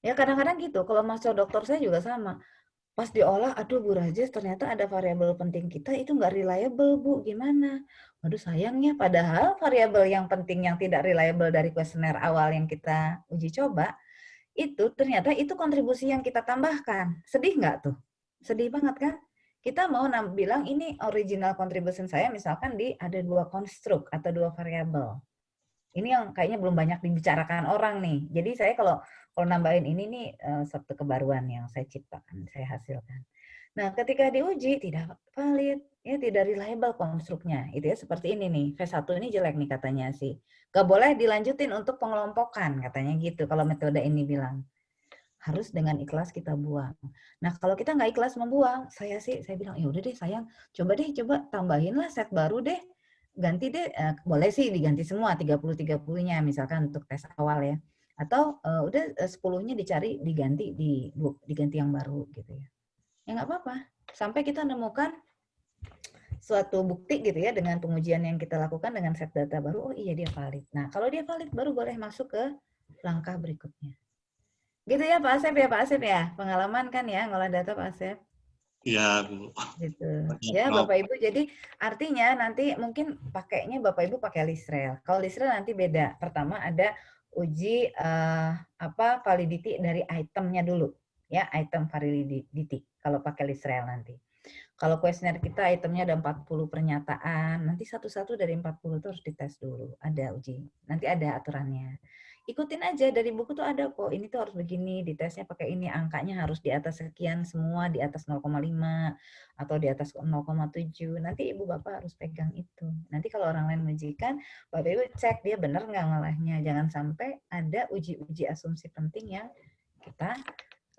[SPEAKER 1] Ya kadang-kadang gitu, kalau masuk dokter saya juga sama. Pas diolah, aduh Bu Rajes ternyata ada variabel penting kita itu nggak reliable Bu, gimana? Waduh sayangnya, padahal variabel yang penting yang tidak reliable dari kuesioner awal yang kita uji coba, itu ternyata itu kontribusi yang kita tambahkan. Sedih nggak tuh? Sedih banget kan? Kita mau bilang ini original contribution saya misalkan ada 2 konstruk atau 2 variabel. Ini yang kayaknya belum banyak dibicarakan orang nih. Jadi saya kalau nambahin ini nih satu kebaruan yang saya ciptakan, saya hasilkan. Nah, ketika diuji tidak valid, ya tidak reliable konstruknya. Itu ya seperti ini nih. V1 ini jelek nih katanya sih. Gak boleh dilanjutin untuk pengelompokan katanya gitu kalau metode ini bilang. Harus dengan ikhlas kita buang. Nah, kalau kita nggak ikhlas membuang, saya bilang, ya udah deh sayang, coba tambahin lah set baru deh, ganti deh, boleh sih diganti semua 30-30-nya misalkan untuk tes awal ya, atau udah 10-nya diganti yang baru gitu ya. Ya nggak apa-apa, sampai kita menemukan suatu bukti gitu ya dengan pengujian yang kita lakukan dengan set data baru, oh iya dia valid. Nah, kalau dia valid baru boleh masuk ke langkah berikutnya. Gitu ya Pak Asep ya, pengalaman kan ya ngolah data Pak Asep.
[SPEAKER 2] Iya Bu.
[SPEAKER 1] Gitu. Ya Bapak Ibu, jadi artinya nanti mungkin pakainya Bapak Ibu pakai Lisrel. Kalau Lisrel nanti beda. Pertama ada uji validity dari itemnya dulu, ya item validity. Kalau pakai Lisrel nanti. Kalau kuesioner kita itemnya ada 40 pernyataan, nanti satu-satu dari 40 itu harus dites dulu. Ada uji, nanti ada aturannya. Ikutin aja dari buku tuh ada kok, ini tuh harus begini, ditesnya pakai ini, angkanya harus di atas sekian semua, di atas 0,5 atau di atas 0,7. Nanti Ibu Bapak harus pegang itu. Nanti kalau orang lain mengujikan, Bapak Ibu cek dia benar nggak ngolahnya. Jangan sampai ada uji-uji asumsi penting yang kita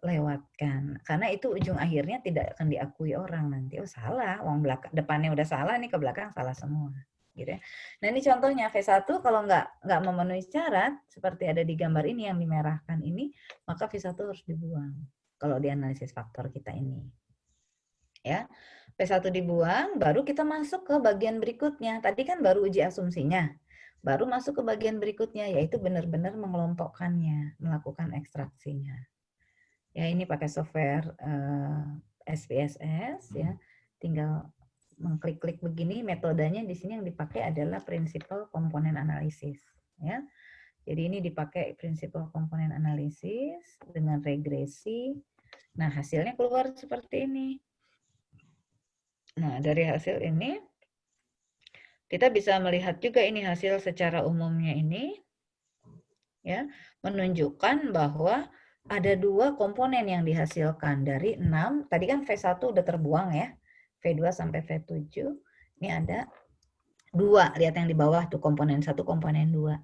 [SPEAKER 1] lewatkan. Karena itu ujung akhirnya tidak akan diakui orang nanti. Oh salah, uang depannya udah salah, nih ke belakang salah semua. Gitu ya. Nah ini contohnya V1 kalau nggak memenuhi syarat seperti ada di gambar ini yang dimerahkan ini, maka V1 harus dibuang kalau dianalisis faktor kita ini. Ya, V1 dibuang, baru kita masuk ke bagian berikutnya. Tadi kan baru uji asumsinya, baru masuk ke bagian berikutnya yaitu benar-benar mengelompokkannya, melakukan ekstraksinya. Ya ini pakai software SPSS ya, tinggal mengklik-klik begini, metodenya di sini yang dipakai adalah prinsipal komponen analisis ya. Jadi ini dipakai prinsipal komponen analisis dengan regresi. Nah, hasilnya keluar seperti ini. Nah, dari hasil ini kita bisa melihat juga ini hasil secara umumnya ini ya, menunjukkan bahwa ada 2 komponen yang dihasilkan dari 6. Tadi kan V1 udah terbuang ya. V2 sampai V7. Ini ada 2. Lihat yang di bawah tuh, komponen 1, komponen 2.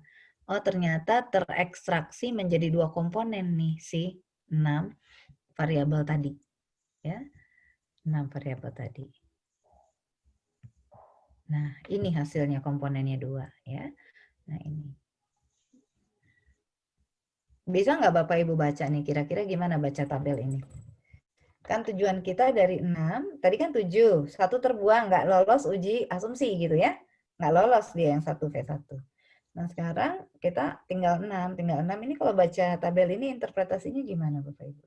[SPEAKER 1] Oh, ternyata terekstraksi menjadi 2 komponen nih, si 6 variabel tadi. Ya, 6 variabel tadi. Nah, ini hasilnya komponennya 2 ya. Nah, ini. Bisa nggak Bapak Ibu baca nih, kira-kira gimana baca tabel ini? Kan tujuan kita dari 6, tadi kan 7, 1 terbuang, nggak lolos uji asumsi gitu ya. Nggak lolos dia yang 1 V1. Nah, sekarang kita tinggal 6. Tinggal 6 ini kalau baca tabel ini interpretasinya gimana Bapak Ibu?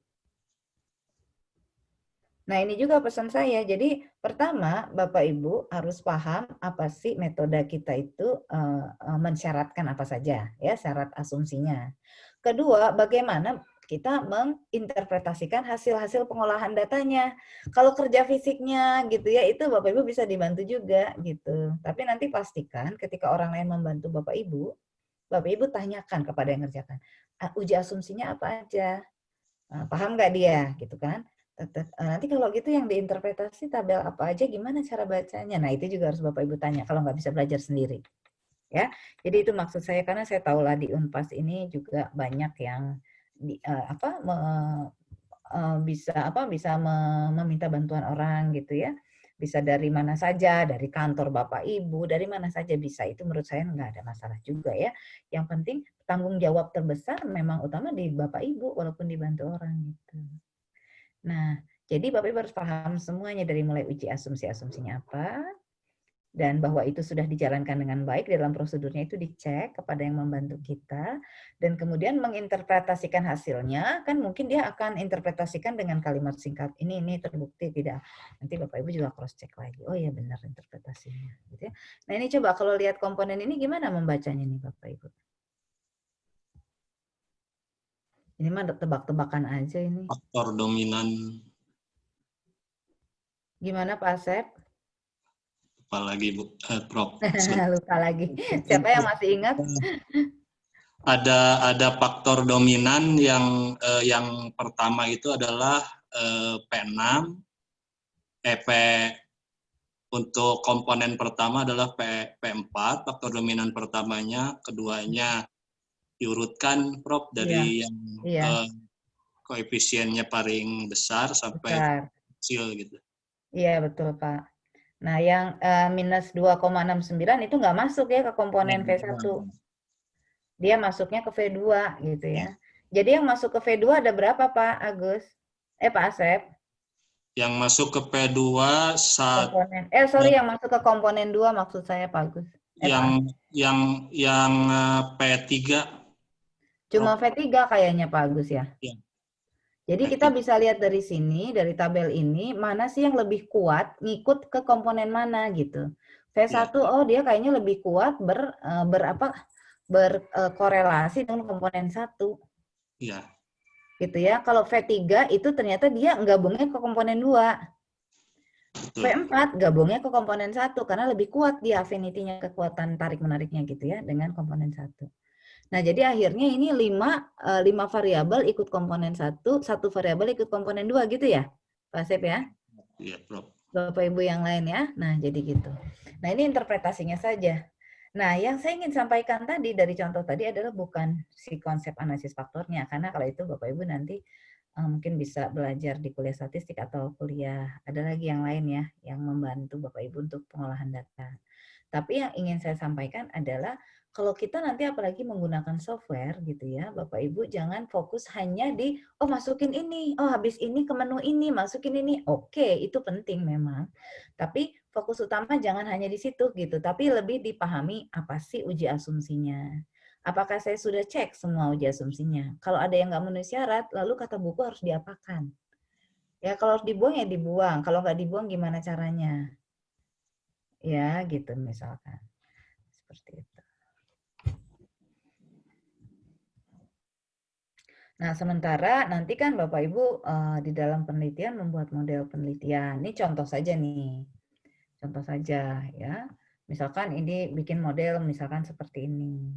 [SPEAKER 1] Nah, ini juga pesan saya. Jadi, pertama, Bapak Ibu harus paham apa sih metode kita itu mensyaratkan apa saja, ya, syarat asumsinya. Kedua, bagaimana kita menginterpretasikan hasil-hasil pengolahan datanya. Kalau kerja fisiknya gitu ya, itu Bapak Ibu bisa dibantu juga gitu. Tapi nanti pastikan ketika orang lain membantu Bapak Ibu tanyakan kepada yang ngerjakan. Uji asumsinya apa aja? Paham nggak dia gitu kan? Nanti kalau gitu yang diinterpretasi tabel apa aja, gimana cara bacanya? Nah, itu juga harus Bapak Ibu tanya kalau nggak bisa belajar sendiri. Ya, jadi itu maksud saya, karena saya tahu lah di Unpas ini juga banyak yang bisa meminta bantuan orang gitu ya. Bisa dari mana saja, dari kantor Bapak Ibu, dari mana saja bisa. Itu menurut saya nggak ada masalah juga ya. Yang penting tanggung jawab terbesar memang utama di Bapak Ibu walaupun dibantu orang gitu. Nah, jadi Bapak Ibu harus paham semuanya dari mulai uji asumsi-asumsinya apa, dan bahwa itu sudah dijalankan dengan baik dalam prosedurnya, itu dicek kepada yang membantu kita, dan kemudian menginterpretasikan hasilnya, kan mungkin dia akan interpretasikan dengan kalimat singkat, ini terbukti tidak. Nanti Bapak Ibu juga cross check lagi, oh iya benar interpretasinya. Gitu ya. Nah ini coba kalau lihat komponen ini gimana membacanya nih Bapak Ibu? Ini mah tebak-tebakan aja ini.
[SPEAKER 2] Faktor dominan.
[SPEAKER 1] Gimana Pak Asep?
[SPEAKER 2] Apalagi Bu, Prof.
[SPEAKER 1] Lupa lagi. Siapa yang masih ingat?
[SPEAKER 2] Ada faktor dominan yang pertama itu adalah P6. Untuk komponen pertama adalah P4, faktor dominan pertamanya, keduanya diurutkan Prof dari yang koefisiennya paling besar sampai kecil gitu.
[SPEAKER 1] Iya betul Pak. Nah yang minus 2,69 itu nggak masuk ya ke komponen V1. Dia masuknya ke V2 gitu ya. Jadi yang masuk ke V2 ada berapa Pak Agus? Pak Asep?
[SPEAKER 2] Yang masuk ke P2
[SPEAKER 1] yang masuk ke komponen 2 maksud saya Pak Agus.
[SPEAKER 2] Yang P3.
[SPEAKER 1] Cuma V3 kayaknya Pak Agus ya. Jadi kita bisa lihat dari sini, dari tabel ini, mana sih yang lebih kuat ngikut ke komponen mana gitu. V1, oh dia kayaknya lebih kuat berkorelasi dengan komponen 1.
[SPEAKER 2] Iya.
[SPEAKER 1] Gitu ya. Kalau V3 itu ternyata dia gabungnya ke komponen 2. V4 gabungnya ke komponen 1 karena lebih kuat dia affinity-nya, kekuatan tarik-menariknya gitu ya dengan komponen 1. Nah, jadi akhirnya ini 5 variabel ikut komponen 1 variabel ikut komponen 2 gitu ya, Pak Asep ya?
[SPEAKER 2] Iya, Prof.
[SPEAKER 1] Bapak Ibu yang lain ya. Nah, jadi gitu. Nah, ini interpretasinya saja. Nah, yang saya ingin sampaikan tadi dari contoh tadi adalah bukan si konsep analisis faktornya, karena kalau itu Bapak Ibu nanti mungkin bisa belajar di kuliah statistik atau kuliah, ada lagi yang lain ya, yang membantu Bapak Ibu untuk pengolahan data. Tapi yang ingin saya sampaikan adalah kalau kita nanti apalagi menggunakan software gitu ya, Bapak Ibu jangan fokus hanya di, masukin ini, habis ini ke menu ini, masukin ini. Oke, itu penting memang. Tapi fokus utama jangan hanya di situ gitu, tapi lebih dipahami apa sih uji asumsinya. Apakah saya sudah cek semua uji asumsinya? Kalau ada yang nggak memenuhi syarat, lalu kata buku harus diapakan? Ya kalau harus dibuang ya dibuang, kalau nggak dibuang gimana caranya? Ya gitu misalkan. Seperti itu. Nah, sementara nanti kan Bapak Ibu di dalam penelitian membuat model penelitian. Ini contoh saja nih. Contoh saja ya. Misalkan ini bikin model misalkan seperti ini.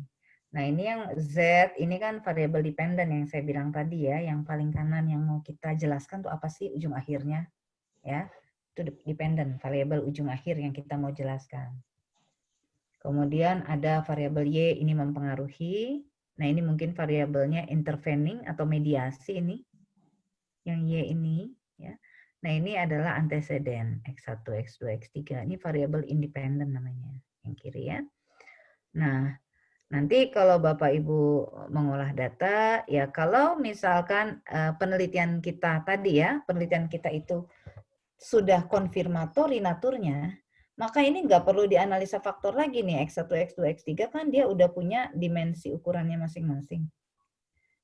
[SPEAKER 1] Nah, ini yang Z, ini kan variable dependent yang saya bilang tadi ya, yang paling kanan yang mau kita jelaskan tuh apa sih ujung akhirnya, ya. Itu dependent, variable ujung akhir yang kita mau jelaskan. Kemudian ada variabel Y, ini mempengaruhi. Nah, ini mungkin variabelnya intervening atau mediasi ini. Yang Y ini, ya. Nah, ini adalah antecedent, X1, X2, X3. Ini variabel independent namanya, yang kiri ya. Nah, nanti kalau Bapak Ibu mengolah data, ya kalau misalkan penelitian kita tadi ya, penelitian kita itu sudah konfirmatori naturnya, maka ini nggak perlu dianalisa faktor lagi nih, X1, X2, X3 kan dia udah punya dimensi ukurannya masing-masing.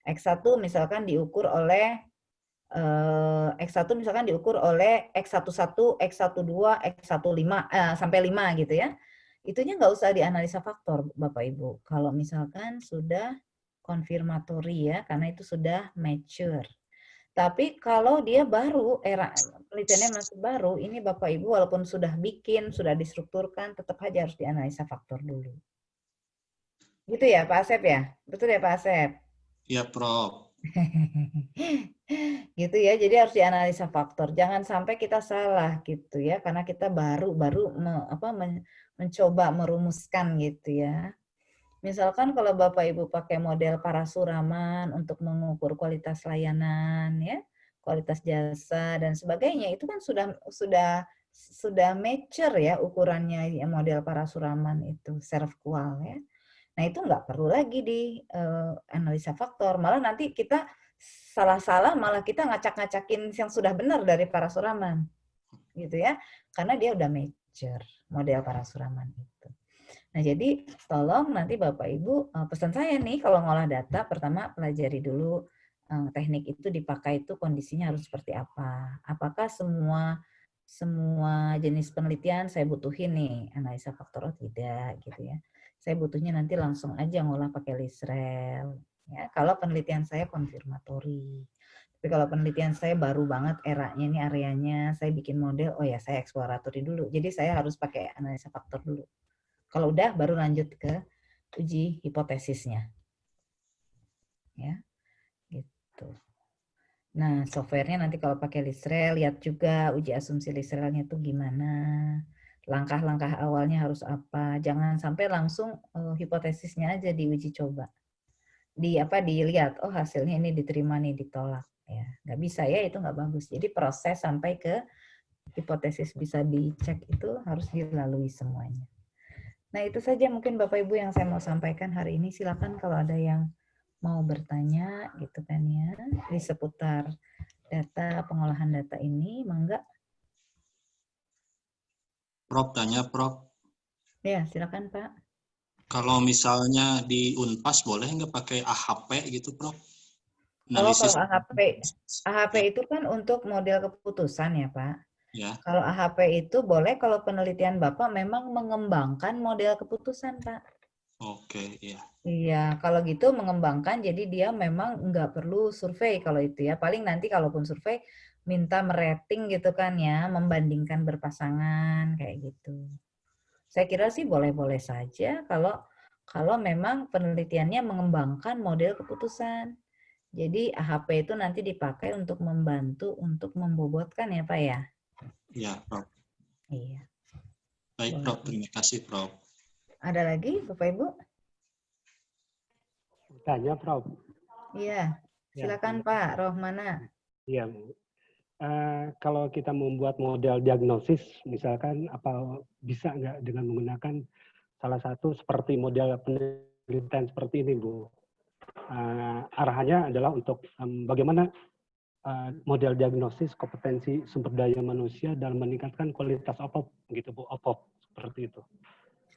[SPEAKER 1] X1 misalkan diukur oleh X1 misalkan diukur oleh X11, X12, X15 sampai 5 gitu ya. Itunya nggak usah dianalisa faktor Bapak Ibu. Kalau misalkan sudah konfirmatori ya, karena itu sudah mature. Tapi kalau dia baru, era penelitiannya masih baru, ini Bapak Ibu walaupun sudah bikin, sudah distrukturkan, tetap aja harus dianalisa faktor dulu. Gitu ya Pak Asep ya? Betul ya Pak Asep?
[SPEAKER 2] Ya, Prof.
[SPEAKER 1] Gitu ya, jadi harus dianalisa faktor. Jangan sampai kita salah gitu ya, karena kita baru mencoba merumuskan gitu ya. Misalkan kalau Bapak Ibu pakai model Parasuraman untuk mengukur kualitas layanan ya, kualitas jasa dan sebagainya, itu kan sudah mature ya ukurannya ya, model Parasuraman itu SERVQUAL ya. Nah, itu nggak perlu lagi di analisa faktor, malah nanti kita salah-salah malah kita ngacak-ngacakin yang sudah benar dari Parasuraman gitu ya, karena dia udah mature model Parasuraman itu. Nah, jadi tolong nanti Bapak Ibu, pesan saya nih kalau ngolah data, pertama pelajari dulu teknik itu dipakai itu kondisinya harus seperti apa. Apakah semua jenis penelitian saya butuhin nih analisa faktor, tidak gitu ya. Saya butuhnya nanti langsung aja ngolah pakai LISREL. Ya, kalau penelitian saya konfirmatori. Tapi kalau penelitian saya baru banget eranya ini areanya, saya bikin model, oh ya saya eksploratory dulu. Jadi saya harus pakai analisa faktor dulu. Kalau udah baru lanjut ke uji hipotesisnya. Ya, gitu. Nah, softwarenya nanti kalau pakai LISREL, lihat juga uji asumsi LISREL-nya itu gimana. Langkah-langkah awalnya harus apa. Jangan sampai langsung hipotesisnya aja diuji coba. Dilihat, oh hasilnya ini diterima nih, ditolak. Ya, nggak bisa ya, itu nggak bagus. Jadi proses sampai ke hipotesis bisa dicek itu harus dilalui semuanya. Nah, itu saja mungkin Bapak Ibu yang saya mau sampaikan hari ini. Silakan kalau ada yang mau bertanya gitu kan ya, di seputar data, pengolahan data ini, mangga.
[SPEAKER 2] Prof, tanya Prof.
[SPEAKER 1] Ya, silakan Pak.
[SPEAKER 2] Kalau misalnya di Unpas boleh nggak pakai AHP gitu, Prof?
[SPEAKER 1] Kalau
[SPEAKER 2] Analisis.
[SPEAKER 1] AHP itu kan untuk model keputusan ya Pak.
[SPEAKER 2] Ya.
[SPEAKER 1] Kalau AHP itu boleh kalau penelitian Bapak memang mengembangkan model keputusan, Pak.
[SPEAKER 2] Oke, iya.
[SPEAKER 1] Iya, kalau gitu mengembangkan, jadi dia memang nggak perlu survei kalau itu ya. Paling nanti kalaupun survei, minta merating gitu kan ya, membandingkan berpasangan, kayak gitu. Saya kira sih boleh-boleh saja kalau memang penelitiannya mengembangkan model keputusan. Jadi AHP itu nanti dipakai untuk membantu untuk membobotkan ya, Pak ya?
[SPEAKER 2] Iya, Prof.
[SPEAKER 1] Iya.
[SPEAKER 2] Baik, Prof. Terima kasih, Prof.
[SPEAKER 1] Ada lagi, Bapak Ibu?
[SPEAKER 6] Tanya, Prof.
[SPEAKER 1] Iya, silakan Pak Rohmana.
[SPEAKER 6] Iya, kalau kita membuat model diagnosis, misalkan apa bisa nggak dengan menggunakan salah satu seperti model penelitian seperti ini, Bu? Arahannya adalah untuk bagaimana model diagnosis kompetensi sumber daya manusia dalam meningkatkan kualitas OPOP, gitu Bu, OPOP seperti itu.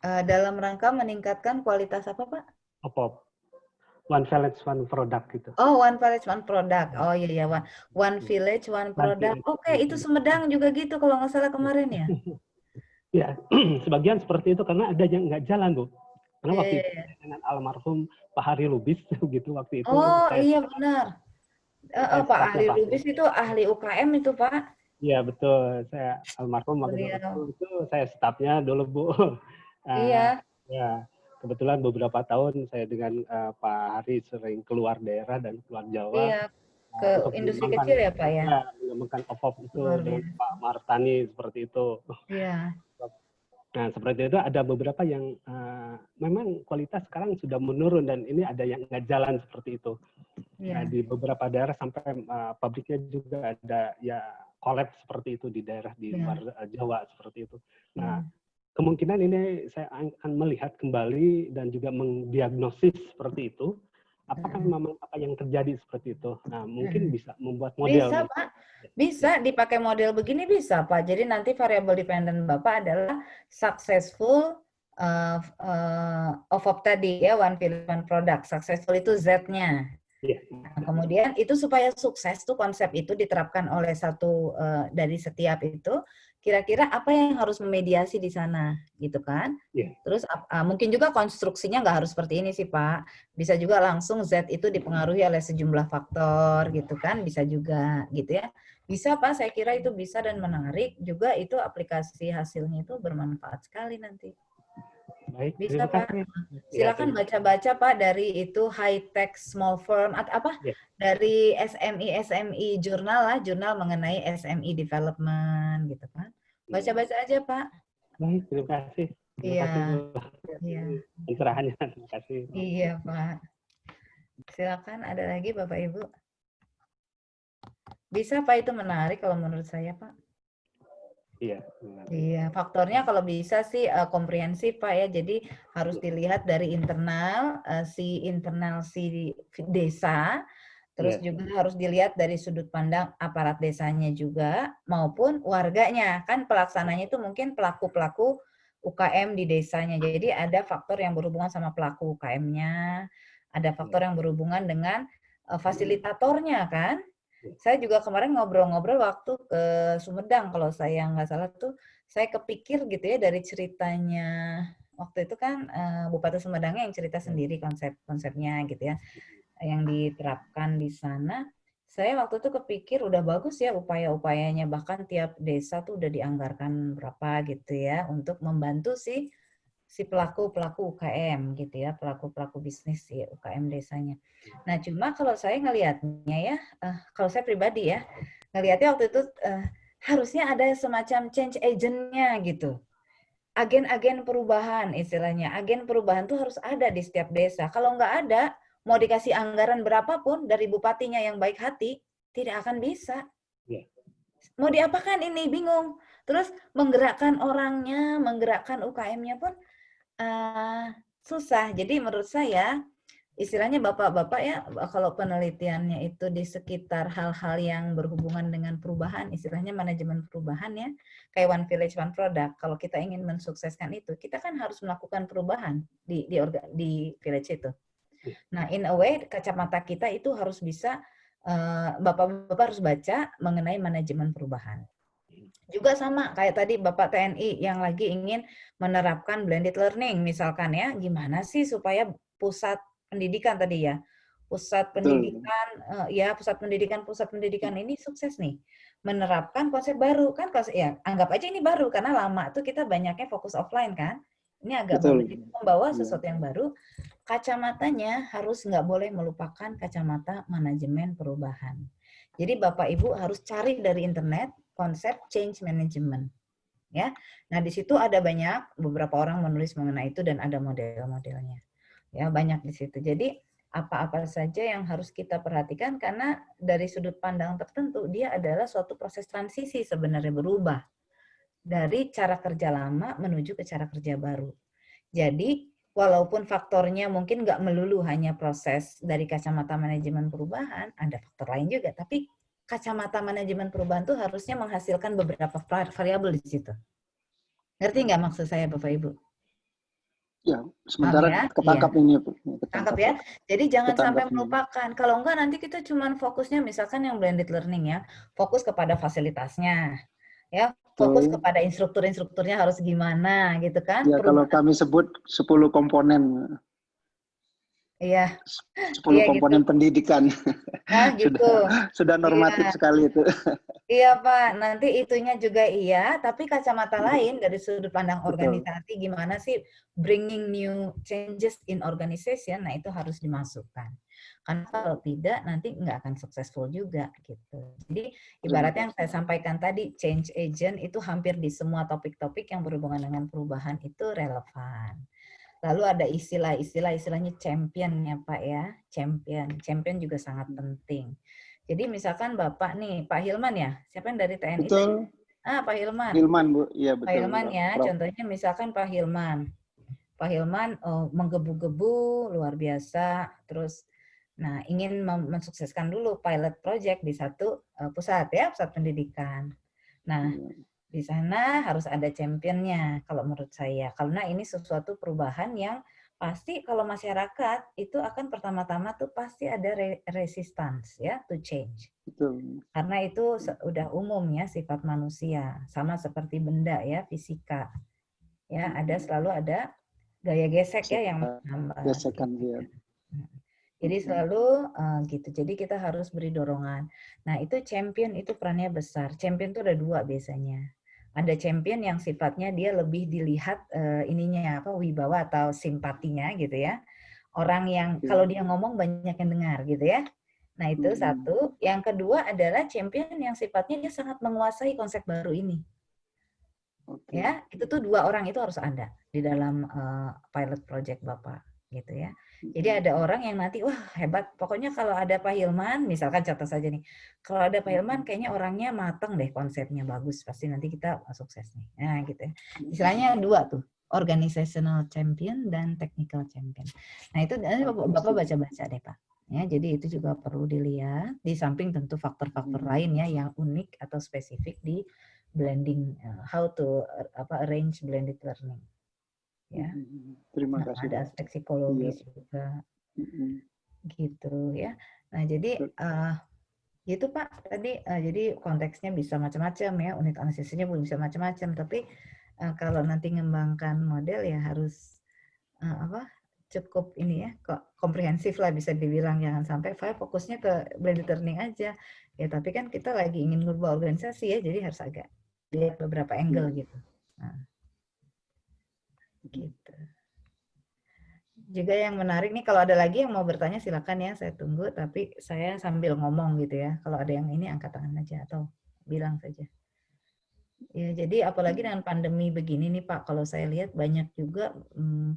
[SPEAKER 1] Dalam rangka meningkatkan kualitas apa Pak?
[SPEAKER 6] OPOP, one village one product gitu.
[SPEAKER 1] Oh, one village one product. Oh iya, one village one product. Oke, itu Sumedang juga gitu kalau nggak salah kemarin ya.
[SPEAKER 6] Ya, sebagian seperti itu karena ada yang nggak jalan Bu. Karena waktu itu dengan almarhum Pak Hari Lubis gitu waktu itu.
[SPEAKER 1] Oh iya benar. Pak Ahli Lubis itu ahli UKM itu Pak.
[SPEAKER 6] Iya betul, saya almarhum waktu itu saya stafnya dulu Bu.
[SPEAKER 1] Iya.
[SPEAKER 6] Ya, kebetulan beberapa tahun saya dengan Pak Hari sering keluar daerah dan keluar Jawa
[SPEAKER 1] Iya, ke
[SPEAKER 6] untuk
[SPEAKER 1] industri
[SPEAKER 6] mengembangkan,
[SPEAKER 1] kecil ya Pak ya?
[SPEAKER 6] ya, mengembangkan OVOP itu
[SPEAKER 1] Luar
[SPEAKER 6] dengan
[SPEAKER 1] biasa.
[SPEAKER 6] Pak Martani seperti itu.
[SPEAKER 1] Iya,
[SPEAKER 6] Nah, seperti itu ada beberapa yang memang kualitas sekarang sudah menurun dan ini ada yang nggak jalan seperti itu. Nah,
[SPEAKER 1] iya.
[SPEAKER 6] di beberapa daerah sampai pabriknya juga ada ya collab seperti itu di daerah di
[SPEAKER 1] Iya.
[SPEAKER 6] luar Jawa seperti itu. Nah,
[SPEAKER 1] Iya.
[SPEAKER 6] kemungkinan ini saya akan melihat kembali dan juga mendiagnosis seperti itu. Apakah memang apa yang terjadi seperti itu? Nah, mungkin bisa membuat model.
[SPEAKER 1] Bisa, Pak. Bisa dipakai model begini bisa, Pak. Jadi nanti variable dependent Bapak adalah successful OVOP tadi ya, one village one product. Successful itu Z-nya.
[SPEAKER 6] Iya.
[SPEAKER 1] Nah, kemudian itu supaya sukses tuh konsep itu diterapkan oleh satu dari setiap itu, kira-kira apa yang harus memediasi di sana, gitu kan?
[SPEAKER 6] Iya.
[SPEAKER 1] Terus mungkin juga konstruksinya nggak harus seperti ini sih Pak. Bisa juga langsung Z itu dipengaruhi oleh sejumlah faktor, gitu kan? Bisa juga, gitu ya. Bisa Pak, saya kira itu bisa dan menarik. Juga itu aplikasi hasilnya itu bermanfaat sekali nanti.
[SPEAKER 6] Baik,
[SPEAKER 1] Bisa
[SPEAKER 6] terima
[SPEAKER 1] Pak.
[SPEAKER 6] kasih.
[SPEAKER 1] Silakan baca-baca Pak dari itu high tech small firm atau apa
[SPEAKER 6] Ya.
[SPEAKER 1] dari SMI jurnal lah, jurnal mengenai SMI development gitu kan. Baca-baca aja Pak.
[SPEAKER 6] Baik, terima kasih. Terima
[SPEAKER 1] Iya.
[SPEAKER 6] kasih Bu.
[SPEAKER 1] Iya.
[SPEAKER 6] Pencerahannya, terima kasih.
[SPEAKER 1] Iya Pak. Silakan ada lagi Bapak Ibu. Bisa Pak, itu menarik kalau menurut saya Pak.
[SPEAKER 6] Iya.
[SPEAKER 1] Iya, faktornya kalau bisa sih komprehensif Pak ya. Jadi harus dilihat dari internal si desa, terus juga harus dilihat dari sudut pandang aparat desanya juga maupun warganya. Kan pelaksananya itu mungkin pelaku-pelaku UKM di desanya. Jadi ada faktor yang berhubungan sama pelaku UKM-nya, ada faktor yang berhubungan dengan fasilitatornya kan. Saya juga kemarin ngobrol-ngobrol waktu ke Sumedang kalau saya nggak salah tuh, saya kepikir gitu ya dari ceritanya waktu itu kan Bupati Sumedangnya yang cerita sendiri konsepnya gitu ya, yang diterapkan di sana. Saya waktu itu kepikir udah bagus ya upaya-upayanya, bahkan tiap desa tuh udah dianggarkan berapa gitu ya untuk membantu si pelaku-pelaku UKM gitu ya, pelaku-pelaku bisnis ya UKM desanya. Nah, cuma kalau saya ngelihatnya ya, kalau saya pribadi ya, ngelihatnya waktu itu harusnya ada semacam change agent-nya gitu. Agen-agen perubahan istilahnya. Agen perubahan tuh harus ada di setiap desa. Kalau nggak ada, mau dikasih anggaran berapapun dari bupatinya yang baik hati, tidak akan bisa. Mau diapakan ini? Bingung. Terus menggerakkan orangnya, menggerakkan UKM-nya pun susah. Jadi menurut saya, istilahnya bapak-bapak ya, kalau penelitiannya itu di sekitar hal-hal yang berhubungan dengan perubahan, istilahnya manajemen perubahan ya, kayak one village one product. Kalau kita ingin mensukseskan itu, kita kan harus melakukan perubahan di village itu. Nah, in a way, kacamata kita itu harus bisa, bapak-bapak harus baca mengenai manajemen perubahan. Juga sama kayak tadi Bapak TNI yang lagi ingin menerapkan blended learning misalkan ya, gimana sih supaya pusat pendidikan tadi ya, pusat pendidikan ini sukses nih menerapkan konsep baru kan, ya anggap aja ini baru karena lama tuh kita banyaknya fokus offline kan, ini agak baru, jadi membawa sesuatu yang baru, kacamatanya harus nggak boleh melupakan kacamata manajemen perubahan. Jadi Bapak Ibu harus cari dari internet konsep change management, ya. Nah di situ ada beberapa orang menulis mengenai itu dan ada model-modelnya, ya banyak di situ. Jadi apa-apa saja yang harus kita perhatikan karena dari sudut pandang tertentu dia adalah suatu proses transisi sebenarnya, berubah dari cara kerja lama menuju ke cara kerja baru. Jadi walaupun faktornya mungkin nggak melulu hanya proses dari kacamata manajemen perubahan, ada faktor lain juga, tapi kacamata manajemen perubahan itu harusnya menghasilkan beberapa variabel di situ. Ngerti nggak maksud saya Bapak Ibu?
[SPEAKER 7] Ya, sementara ketangkap ini.
[SPEAKER 1] Ketangkap ya. Jadi jangan sampai melupakan. Kalau enggak nanti kita cuma fokusnya misalkan yang blended learning ya, fokus kepada fasilitasnya. Ya, fokus kepada instruktur-instrukturnya harus gimana gitu kan.
[SPEAKER 7] Ya, kalau kami sebut 10 komponen.
[SPEAKER 1] Iya,
[SPEAKER 7] 10
[SPEAKER 1] iya gitu.
[SPEAKER 7] komponen pendidikan.
[SPEAKER 1] Nah, gitu.
[SPEAKER 7] Sudah normatif
[SPEAKER 1] Iya.
[SPEAKER 7] sekali itu.
[SPEAKER 1] Iya Pak, nanti itunya juga iya, tapi kacamata lain dari sudut pandang
[SPEAKER 7] Betul.
[SPEAKER 1] organisasi, gimana sih bringing new changes in organization, nah itu harus dimasukkan. Karena kalau tidak, nanti nggak akan successful juga gitu. Jadi
[SPEAKER 7] Terima
[SPEAKER 1] ibaratnya yang saya
[SPEAKER 7] kasih.
[SPEAKER 1] sampaikan tadi, change agent itu hampir di semua topik-topik yang berhubungan dengan perubahan itu relevan. Lalu ada istilahnya champion ya Pak ya, champion. Champion juga sangat penting. Jadi misalkan Bapak nih, Pak Hilman ya, siapa yang dari TNI tadi?
[SPEAKER 7] Betul.
[SPEAKER 1] Pak Hilman.
[SPEAKER 7] Hilman, Bu. Iya,
[SPEAKER 1] Pak
[SPEAKER 7] betul,
[SPEAKER 1] Hilman ya,
[SPEAKER 7] Prof.
[SPEAKER 1] contohnya misalkan Pak Hilman. Pak Hilman menggebu-gebu luar biasa, terus nah ingin mensukseskan dulu pilot project di satu pusat ya, pusat pendidikan. Nah, di sana harus ada championnya kalau menurut saya. Karena ini sesuatu perubahan yang pasti kalau masyarakat itu akan pertama-tama tuh pasti ada resistance ya to change.
[SPEAKER 7] Betul.
[SPEAKER 1] Karena itu udah umum ya sifat manusia, sama seperti benda ya, fisika. Ya, selalu ada gaya gesek ya yang menambah.
[SPEAKER 7] Gesekan dia.
[SPEAKER 1] Jadi selalu gitu. Jadi kita harus beri dorongan. Nah, itu champion itu perannya besar. Champion itu ada dua biasanya. Ada champion yang sifatnya dia lebih dilihat ininya apa wibawa atau simpatinya gitu ya. Orang yang kalau dia ngomong banyak yang dengar gitu ya. Nah, itu satu. Yang kedua adalah champion yang sifatnya dia sangat menguasai konsep baru ini. Ya, itu tuh dua orang itu harus ada di dalam pilot project Bapak gitu ya. Jadi ada orang yang nanti wah hebat, pokoknya kalau ada Pak Hilman, misalkan contoh saja nih, kalau ada Pak Hilman kayaknya orangnya mateng deh, konsepnya bagus, pasti nanti kita sukses nih. Nah gitu ya. Istilahnya dua tuh, organizational champion dan technical champion. Nah itu nanti Bapak baca-baca deh Pak. Ya, jadi itu juga perlu dilihat di samping tentu faktor-faktor lain ya yang unik atau spesifik di blending, how to arrange blended learning. Ya.
[SPEAKER 7] Terima kasih.
[SPEAKER 1] Ada aspek psikologis juga. Gitu ya. Nah, jadi gitu Pak tadi jadi konteksnya bisa macam-macam ya, unit analisisnya bisa macam-macam, tapi kalau nanti ngembangkan model ya harus cukup ini ya, kok komprehensif lah bisa dibilang, jangan sampai fokusnya ke blended learning aja. Ya, tapi kan kita lagi ingin merubah organisasi ya, jadi harus agak lihat beberapa angle gitu. Nah, gitu. Juga yang menarik nih, kalau ada lagi yang mau bertanya silakan ya, saya tunggu, tapi saya sambil ngomong gitu ya. Kalau ada yang ini angkat tangan aja atau bilang saja. Ya, jadi apalagi dengan pandemi begini nih Pak, kalau saya lihat banyak juga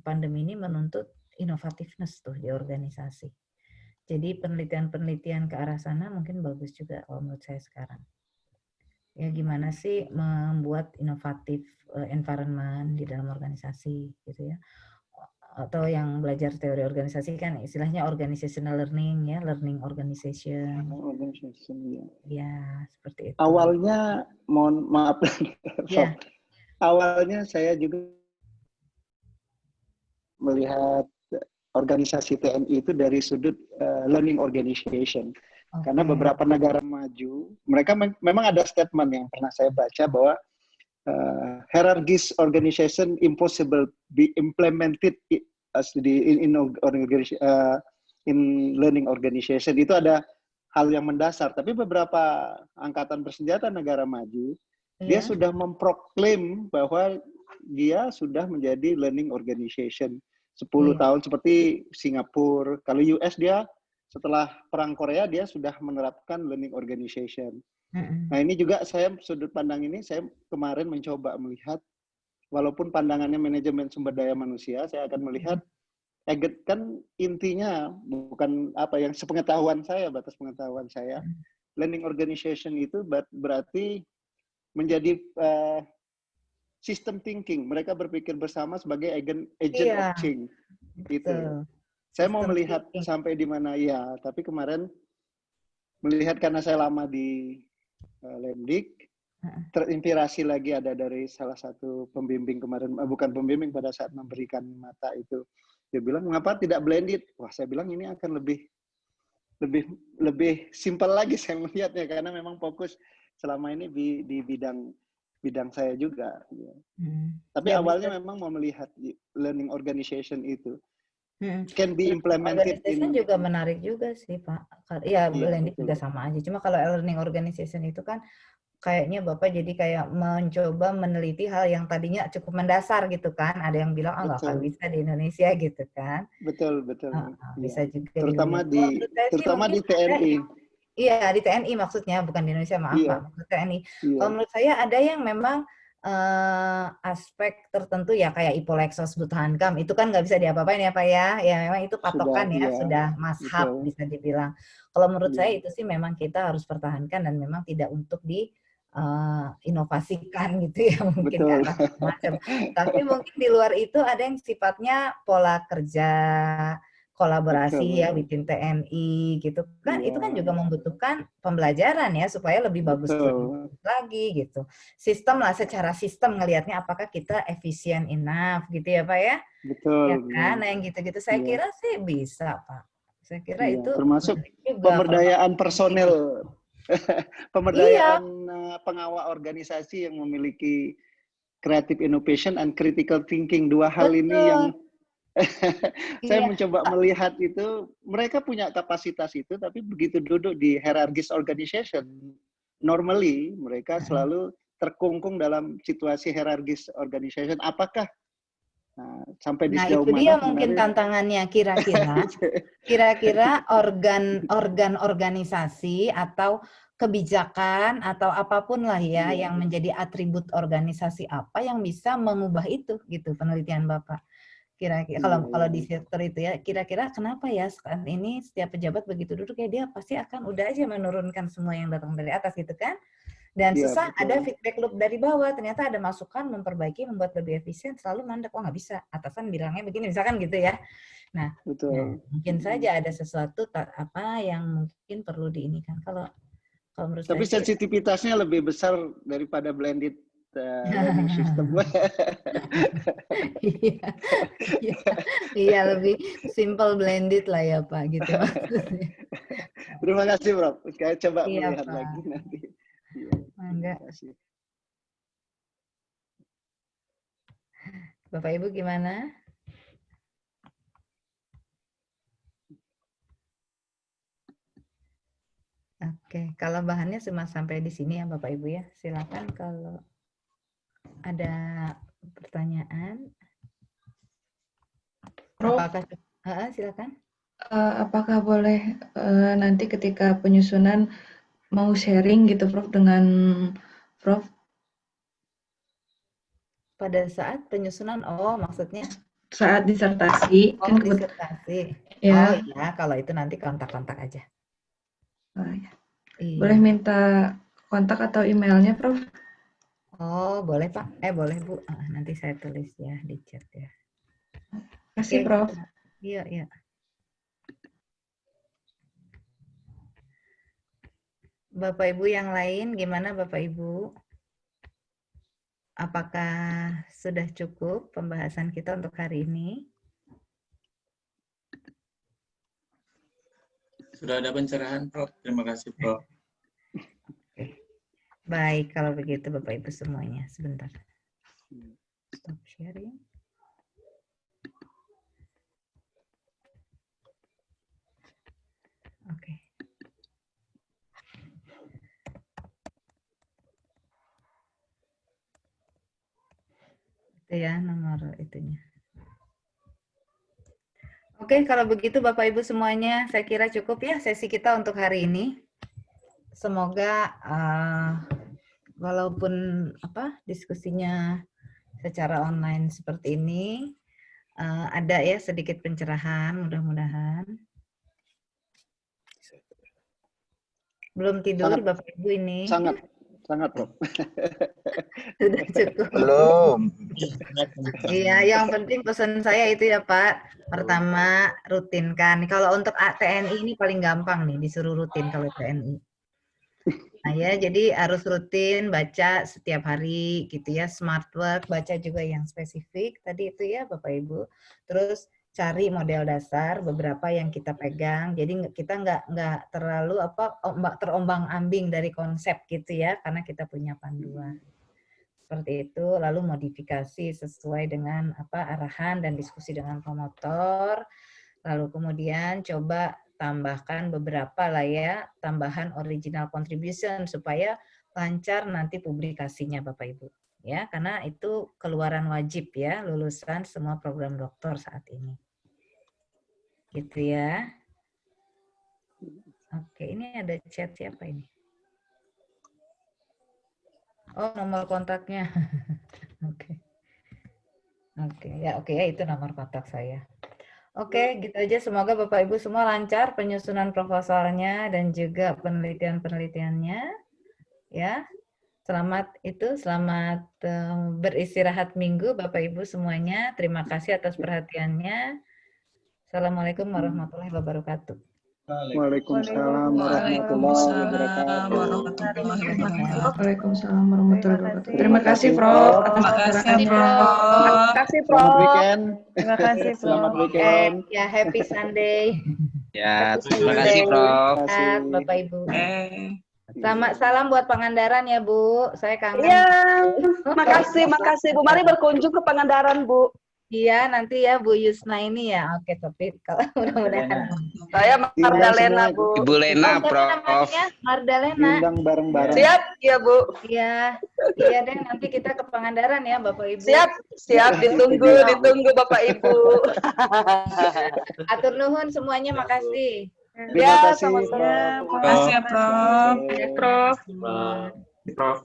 [SPEAKER 1] pandemi ini menuntut inovativeness tuh di organisasi. Jadi penelitian-penelitian ke arah sana mungkin bagus juga kalau menurut saya sekarang. Ya gimana sih membuat inovatif environment di dalam organisasi gitu ya. Atau yang belajar teori organisasi kan istilahnya organizational learning ya, learning organization. Ya, seperti itu.
[SPEAKER 7] Awalnya mohon maaf
[SPEAKER 1] ya.
[SPEAKER 7] Awalnya saya juga melihat organisasi TNI itu dari sudut learning organization. Karena beberapa negara maju, mereka memang ada statement yang pernah saya baca bahwa hierarchies organization impossible be implemented in learning organization. Itu ada hal yang mendasar. Tapi beberapa angkatan bersenjata negara maju, dia sudah memproklaim bahwa dia sudah menjadi learning organization 10 tahun seperti Singapura. Kalau US dia setelah perang Korea dia sudah menerapkan learning organization. Nah ini juga saya sudut pandang ini saya kemarin mencoba melihat, walaupun pandangannya manajemen sumber daya manusia, saya akan melihat kan intinya bukan apa yang sepengetahuan saya, batas pengetahuan saya, learning organization itu berarti menjadi system thinking. Mereka berpikir bersama sebagai agent of change. Gitu. Saya mau melihat sampai di mana ya, tapi kemarin melihat karena saya lama di Lemdik, terinspirasi lagi ada dari salah satu pembimbing kemarin, bukan pembimbing, pada saat memberikan mata itu. Dia bilang, mengapa tidak blended? Wah, saya bilang ini akan lebih simpel lagi saya melihatnya, karena memang fokus selama ini di bidang saya juga. Ya. Tapi awalnya memang mau melihat learning organization itu. can be implemented
[SPEAKER 1] Organization
[SPEAKER 7] in.
[SPEAKER 1] juga menarik juga sih Pak. Ya
[SPEAKER 7] Iya,
[SPEAKER 1] blended
[SPEAKER 7] betul.
[SPEAKER 1] juga sama aja. Cuma kalau learning organization itu kan kayaknya Bapak jadi kayak mencoba meneliti hal yang tadinya cukup mendasar gitu kan. Ada yang bilang nggak akan
[SPEAKER 7] Betul,
[SPEAKER 1] bisa di Indonesia gitu kan.
[SPEAKER 7] betul, betul.
[SPEAKER 1] Bisa
[SPEAKER 7] Iya.
[SPEAKER 1] juga
[SPEAKER 7] Terutama
[SPEAKER 1] di
[SPEAKER 7] di,
[SPEAKER 1] menurut saya sih
[SPEAKER 7] terutama
[SPEAKER 1] mungkin
[SPEAKER 7] di TNI.
[SPEAKER 1] iya di TNI maksudnya, bukan di Indonesia, maaf
[SPEAKER 7] Iya,
[SPEAKER 1] Pak, maksud TNI.
[SPEAKER 7] iya,
[SPEAKER 1] Kalau menurut saya ada yang memang aspek tertentu ya kayak Ipolexos Butuhankam itu kan nggak bisa diapa-apain ya Pak ya. Ya memang itu
[SPEAKER 7] sudah,
[SPEAKER 1] patokan ya,
[SPEAKER 7] iya,
[SPEAKER 1] sudah mazhab
[SPEAKER 7] betul.
[SPEAKER 1] bisa dibilang. Kalau menurut
[SPEAKER 7] Iya.
[SPEAKER 1] saya itu sih memang kita harus pertahankan dan memang tidak untuk di inovasikan gitu ya mungkin ke
[SPEAKER 7] Betul.
[SPEAKER 1] arah macam. Tapi mungkin di luar itu ada yang sifatnya pola kerja, kolaborasi ya
[SPEAKER 7] Betul.
[SPEAKER 1] bikin TNI gitu kan, itu kan
[SPEAKER 7] Iya,
[SPEAKER 1] juga membutuhkan pembelajaran ya supaya lebih bagus
[SPEAKER 7] betul.
[SPEAKER 1] lagi gitu. Sistem lah, secara sistem ngelihatnya apakah kita efisien enough gitu ya Pak ya.
[SPEAKER 7] Betul.
[SPEAKER 1] Ya kan,
[SPEAKER 7] betul.
[SPEAKER 1] nah yang gitu-gitu saya
[SPEAKER 7] Iya.
[SPEAKER 1] kira sih bisa Pak. Saya kira
[SPEAKER 7] Iya,
[SPEAKER 1] itu
[SPEAKER 7] termasuk
[SPEAKER 1] menarik juga
[SPEAKER 7] pemberdayaan personel, pemberdayaan
[SPEAKER 1] Iya.
[SPEAKER 7] pengawal organisasi yang memiliki creative innovation and critical thinking. Dua hal ini yang
[SPEAKER 1] Betul.
[SPEAKER 7] saya
[SPEAKER 1] Iya.
[SPEAKER 7] mencoba melihat itu, mereka punya kapasitas itu, tapi begitu duduk di hierarchis organization, normally mereka selalu terkungkung dalam situasi hierarchis organization. Apakah sampai di
[SPEAKER 1] Nah
[SPEAKER 7] sejauh
[SPEAKER 1] itu
[SPEAKER 7] mana
[SPEAKER 1] dia mungkin
[SPEAKER 7] sebenarnya?
[SPEAKER 1] tantangannya kira-kira organ organisasi atau kebijakan atau apapun lah ya
[SPEAKER 7] Iya.
[SPEAKER 1] yang menjadi atribut organisasi apa yang bisa mengubah itu gitu penelitian Bapak. Kira-kira kalau di sektor itu ya, kira-kira kenapa ya sekarang ini setiap pejabat begitu duduk ya dia pasti akan udah aja menurunkan semua yang datang dari atas gitu kan. Dan
[SPEAKER 7] Iya,
[SPEAKER 1] susah
[SPEAKER 7] betul.
[SPEAKER 1] ada feedback loop dari bawah, ternyata ada masukan memperbaiki, membuat lebih efisien, selalu mandek, wah nggak bisa, atasan bilangnya begini, misalkan gitu ya. Nah,
[SPEAKER 7] Betul.
[SPEAKER 1] mungkin saja ada sesuatu apa yang mungkin perlu diinikan. Kalau menurut
[SPEAKER 7] Tapi
[SPEAKER 1] saya sih,
[SPEAKER 7] sensitivitasnya lebih besar daripada blended learning system.
[SPEAKER 1] Iya lebih simple blended lah ya Pak, gitu maksudnya.
[SPEAKER 7] Terima kasih Prof. Saya coba
[SPEAKER 1] Iya,
[SPEAKER 7] melihat
[SPEAKER 1] Pak.
[SPEAKER 7] lagi nanti. Iya,
[SPEAKER 1] Enggak.
[SPEAKER 7] terima kasih.
[SPEAKER 1] Bapak Ibu gimana? Oke, kalau bahannya cuma sampai di sini ya Bapak Ibu ya. Silakan kalau ada pertanyaan.
[SPEAKER 3] Prof,
[SPEAKER 1] Apakah silakan.
[SPEAKER 3] apakah boleh nanti ketika penyusunan mau sharing gitu Prof dengan Prof?
[SPEAKER 1] Pada saat penyusunan, maksudnya?
[SPEAKER 3] Saat disertasi.
[SPEAKER 1] Oh, disertasi.
[SPEAKER 3] Ya.
[SPEAKER 1] Oh iya, kalau itu nanti kontak-kontak aja.
[SPEAKER 3] Oh, ya.
[SPEAKER 1] Iya.
[SPEAKER 3] Boleh minta kontak atau emailnya Prof?
[SPEAKER 1] Oh, boleh Pak. Boleh Bu. Nanti saya tulis ya di chat ya.
[SPEAKER 3] Kasih
[SPEAKER 1] Oke.
[SPEAKER 3] Prof.
[SPEAKER 1] Iya, iya. Bapak Ibu yang lain gimana Bapak Ibu? Apakah sudah cukup pembahasan kita untuk hari ini?
[SPEAKER 5] Sudah ada pencerahan Prof. Terima kasih Prof.
[SPEAKER 1] Baik, kalau begitu Bapak Ibu semuanya. Sebentar. Stop sharing. Oke. Itu ya nomor itunya. Oke, kalau begitu Bapak Ibu semuanya, saya kira cukup ya sesi kita untuk hari ini. Semoga walaupun diskusinya secara online seperti ini, ada ya sedikit pencerahan, mudah-mudahan. Belum tidur
[SPEAKER 7] Sangat,
[SPEAKER 1] Bapak Ibu ini?
[SPEAKER 7] Sangat Prof.
[SPEAKER 1] Sudah cukup.
[SPEAKER 8] Belum.
[SPEAKER 1] Iya, yang penting pesan saya itu ya Pak. Pertama, rutinkan. Kalau untuk TNI ini paling gampang nih, disuruh rutin kalau TNI. Nah ya, jadi harus rutin baca setiap hari gitu ya, smart work, baca juga yang spesifik tadi itu ya Bapak Ibu. Terus cari model dasar beberapa yang kita pegang. Jadi kita nggak terlalu terombang-ambing dari konsep gitu ya, karena kita punya panduan. Seperti itu, lalu modifikasi sesuai dengan arahan dan diskusi dengan promotor. Lalu kemudian coba tambahkan beberapa lah ya, tambahan original contribution supaya lancar nanti publikasinya Bapak Ibu. Ya, karena itu keluaran wajib ya, lulusan semua program doktor saat ini. Gitu ya. Oke, ini ada chat siapa ini? Oh, nomor kontaknya. Oke. Oke, ya itu nomor kontak saya. Oke, gitu aja. Semoga Bapak Ibu semua lancar penyusunan proposalnya dan juga penelitian-penelitiannya. Ya. Selamat beristirahat minggu Bapak Ibu semuanya. Terima kasih atas perhatiannya. Assalamualaikum warahmatullahi wabarakatuh.
[SPEAKER 7] Waalaikumsalam warahmatullahi wabarakatuh.
[SPEAKER 3] Waalaikumsalam warahmatullahi wabarakatuh. Terima kasih, Prof. Atas acaranya, Prof.
[SPEAKER 8] Terima kasih, Prof.
[SPEAKER 7] Selamat weekend.
[SPEAKER 8] Terima kasih, Prof.
[SPEAKER 7] Selamat weekend.
[SPEAKER 1] Ya, happy Sunday.
[SPEAKER 9] Ya, terima kasih, Prof.
[SPEAKER 1] Sehat, Bapak Ibu. Selamat salam buat Pangandaran ya, Bu. Saya kangen.
[SPEAKER 8] Iya, makasih Bu. Mari berkunjung ke Pangandaran, Bu.
[SPEAKER 1] Iya, nanti ya Bu Yusna ini ya. Oke, tapi kalau mudah-mudahan.
[SPEAKER 8] Saya Mardalena, Bu.
[SPEAKER 9] Ibu Lena, Prof.
[SPEAKER 1] Mardalena.
[SPEAKER 7] Diundang bareng-bareng.
[SPEAKER 8] Siap, iya, Bu.
[SPEAKER 1] Iya. Iya deh, nanti kita ke Pangandaran ya, Bapak Ibu.
[SPEAKER 8] Siap, ditunggu Bapak Ibu.
[SPEAKER 1] Atur nuhun semuanya, makasih.
[SPEAKER 7] Terima kasih,
[SPEAKER 8] sama-sama.
[SPEAKER 7] Prof.
[SPEAKER 8] Makasih ya, Prof.
[SPEAKER 1] Ya, Prof.
[SPEAKER 9] Prof.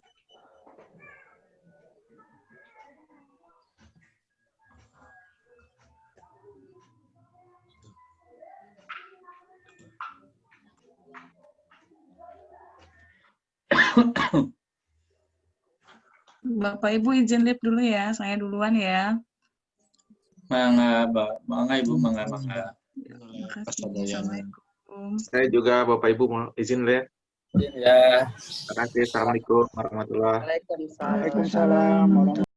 [SPEAKER 10] Bapak Ibu izin live dulu ya, saya duluan ya.
[SPEAKER 5] Mangga Ibu, mangga.
[SPEAKER 10] Terima kasih. Assalamualaikum.
[SPEAKER 9] Saya juga Bapak Ibu mau izin ya.
[SPEAKER 5] Ya.
[SPEAKER 9] Terima kasih. Assalamualaikum warahmatullahi wabarakatuh.
[SPEAKER 7] Waalaikumsalam warahmatullahi wabarakatuh.